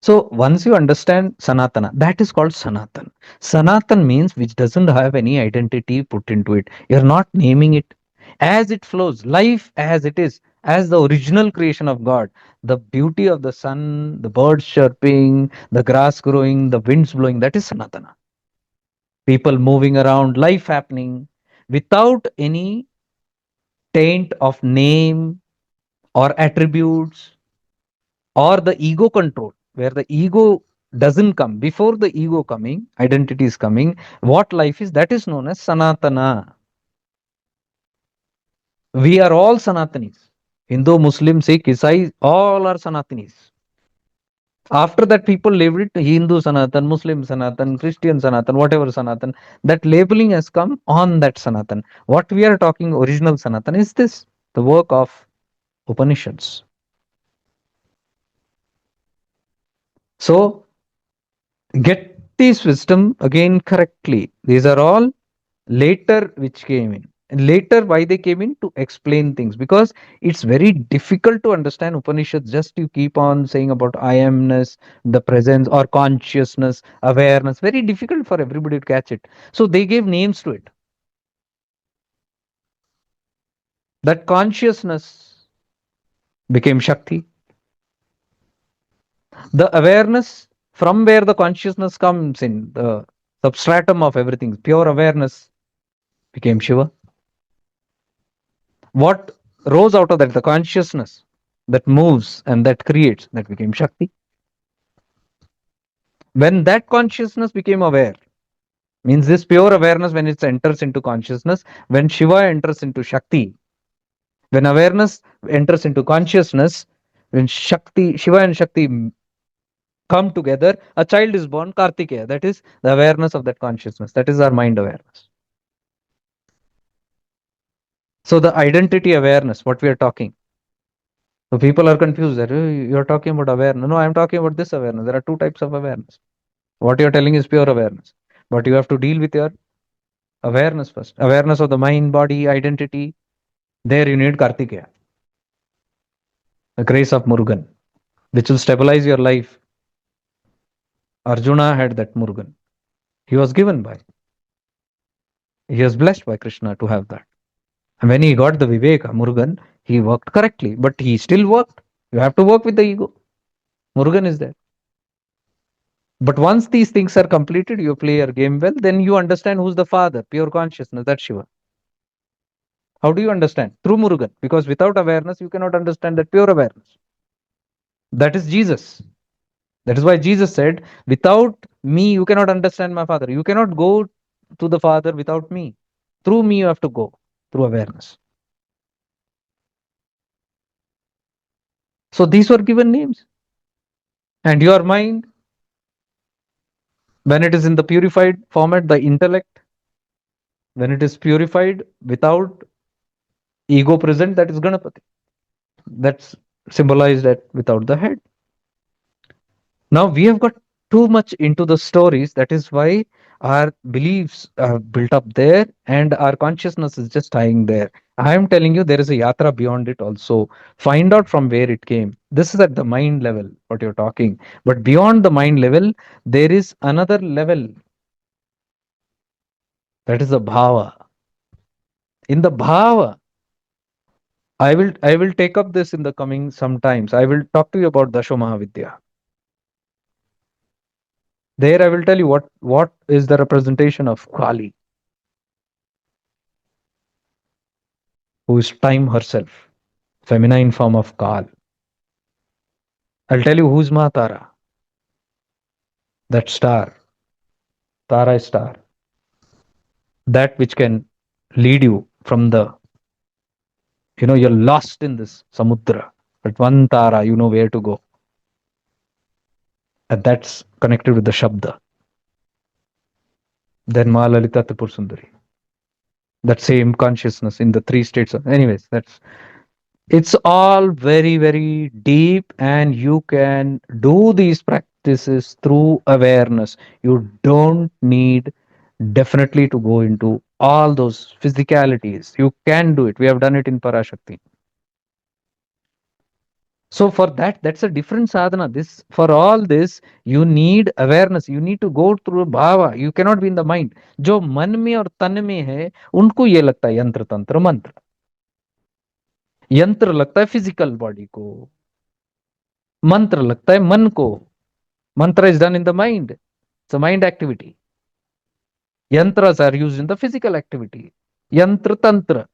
So once you understand Sanatana, that is called Sanatan. Sanatan means which doesn't have any identity put into it. You're not naming it. As it flows, life as it is, as the original creation of God, the beauty of the sun, the birds chirping, the grass growing, the winds blowing, that is Sanatana. People moving around, life happening without any taint of name or attributes or the ego control, where the ego doesn't come. Before the ego coming, identity is coming, what life is, that is known as Sanatana. We are all Sanatanis. Hindu, Muslim, Sikh, Isai, all are Sanatanis. After that, people labeled it Hindu Sanatan, Muslim Sanatan, Christian Sanatan, whatever Sanatan. That labeling has come on that Sanatan. What we are talking original Sanatan is this, the work of Upanishads. So get this wisdom again correctly. These are all later which came in. And later, why they came in? To explain things, because it's very difficult to understand Upanishads. Just you keep on saying about I amness, the presence or consciousness, awareness. Very difficult for everybody to catch it. So they gave names to it. That consciousness became Shakti. The awareness from where the consciousness comes in, the substratum of everything, pure awareness became Shiva. What rose out of that? The consciousness that moves and that creates, that became Shakti. When that consciousness became aware, means this pure awareness, when it enters into consciousness, when Shiva enters into Shakti, when awareness enters into consciousness, when Shakti, Shiva and Shakti come together, a child is born, Kartikeya. That is the awareness of that consciousness. That is our mind awareness. So the identity awareness, what we are talking. So people are confused that you're talking about awareness. No, I'm talking about this awareness. There are two types of awareness. What you're telling is pure awareness. But you have to deal with your awareness first. Awareness of the mind, body, identity. There you need Kartikeya, the grace of Murugan, which will stabilize your life. Arjuna had that Murugan. He was given by, he was blessed by Krishna to have that. And when he got the Viveka, Murugan, he worked correctly, but he still worked. You have to work with the ego. Murugan is there. But once these things are completed, you play your game well, then you understand who's the father, pure consciousness, that's Shiva. How do you understand? Through Murugan. Because without awareness, you cannot understand that pure awareness. That is Jesus. That is why Jesus said, without me, you cannot understand my Father. You cannot go to the Father without me. Through me, you have to go, through awareness. So these were given names. And your mind, when it is in the purified format, the intellect, when it is purified without ego present, that is Ganapati. That's symbolized at without the head. Now we have got too much into the stories. That is why our beliefs are built up there and our consciousness is just tying there. I am telling you, there is a yatra beyond it also. Find out from where it came. This is at the mind level, what you're talking. But beyond the mind level, there is another level. That is the bhava. In the bhava, I will take up this in the coming sometimes. I will talk to you about Dasho Mahavidya. There I will tell you what is the representation of Kali, who is time herself, feminine form of Kal. I'll tell you who's Mahatara, that star, Tara star, that which can lead you from the, you're lost in this Samudra, but one Tara, you know where to go. And that's connected with the Shabda. Then Ma Lalita Tripur Sundari. That same consciousness in the three states. Anyways, it's all very, very deep, and you can do these practices through awareness. You don't need definitely to go into all those physicalities. You can do it. We have done it in Parashakti. So for that, that's a different sadhana. This, for all this, you need awareness. You need to go through bhava. You cannot be in the mind. जो मन में और तन में है, उनको ये लगता है यंत्र तंत्र मंत्र. यंत्र लगता है फिजिकल बॉडी को, मंत्र लगता है मन को. Mantra is done in the mind. It's a mind activity. Yantras are used in the physical activity. Yantra tantra,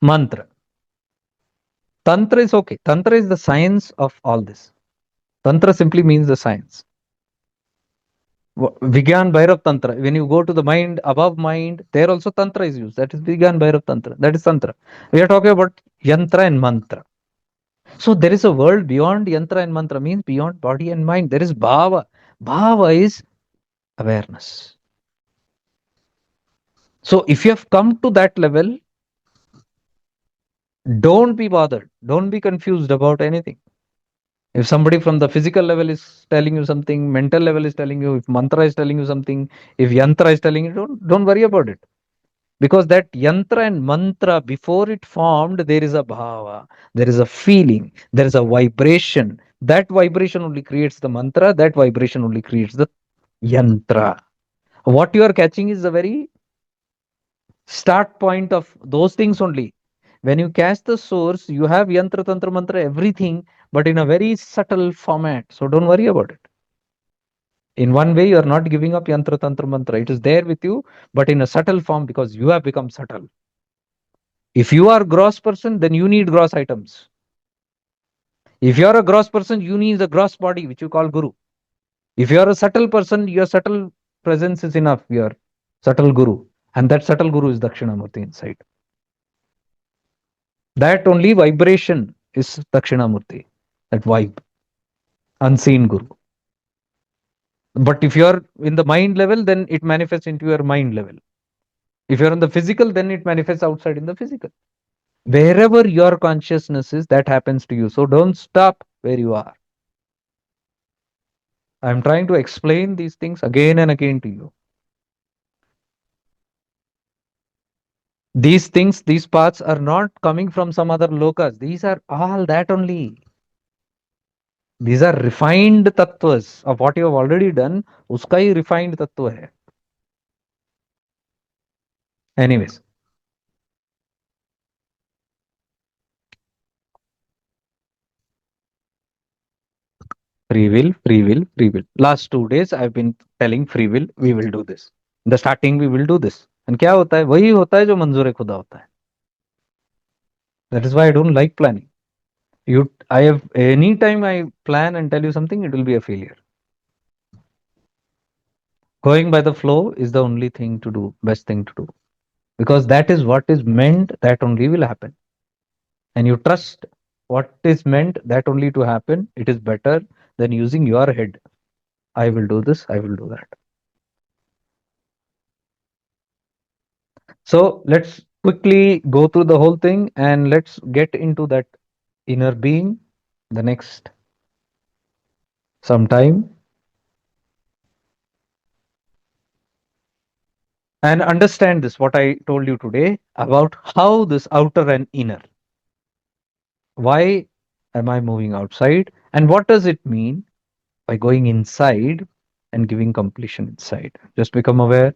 mantra. Tantra is okay. Tantra is the science of all this. Tantra simply means the science. Vigyan Bhairav Tantra. When you go to the mind, above mind, there also Tantra is used. That is Vigyan Bhairav Tantra. That is Tantra. We are talking about Yantra and Mantra. So there is a world beyond Yantra and Mantra, means beyond body and mind. There is Bhava. Bhava is awareness. So if you have come to that level, don't be bothered. Don't be confused about anything. If somebody from the physical level is telling you something, mental level is telling you, if mantra is telling you something, if yantra is telling you, don't worry about it. Because that yantra and mantra, before it formed, there is a bhava, there is a feeling, there is a vibration. That vibration only creates the mantra, that vibration only creates the yantra. What you are catching is the very start point of those things only. When you catch the source, you have yantra, tantra, mantra, everything, but in a very subtle format. So don't worry about it. In one way, you are not giving up yantra, tantra, mantra. It is there with you, but in a subtle form because you have become subtle. If you are gross person, then you need gross items. If you are a gross person, you need the gross body, which you call guru. If you are a subtle person, your subtle presence is enough. Your subtle guru. And that subtle guru is Dakshinamurti inside. That only vibration is Dakshinamurti. That vibe. Unseen guru. But if you are in the mind level, then it manifests into your mind level. If you're in the physical, then it manifests outside in the physical. Wherever your consciousness is, that happens to you. So don't stop where you are. I'm trying to explain these things again and again to you. These things, these paths are not coming from some other lokas. These are all that only. These are refined tattvas of what you have already done. Uska hi refined tattva hai. Anyways. Free will, free will, free will. Last 2 days, I've been telling free will, we will do this. In the starting, we will do this. And क्या होता है? वही होता है जो मंजूर खुदा होता है. That is why I don't like planning. I have any time I plan and tell you something, it will be a failure. Going by the flow is the only thing to do, best thing to do, because that is what is meant. That only will happen, and you trust what is meant. That only to happen. It is better than using your head. I will do this. I will do that. So let's quickly go through the whole thing and let's get into that inner being the next sometime. And understand this, what I told you today about how this outer and inner. Why am I moving outside? And what does it mean by going inside and giving completion inside? Just become aware.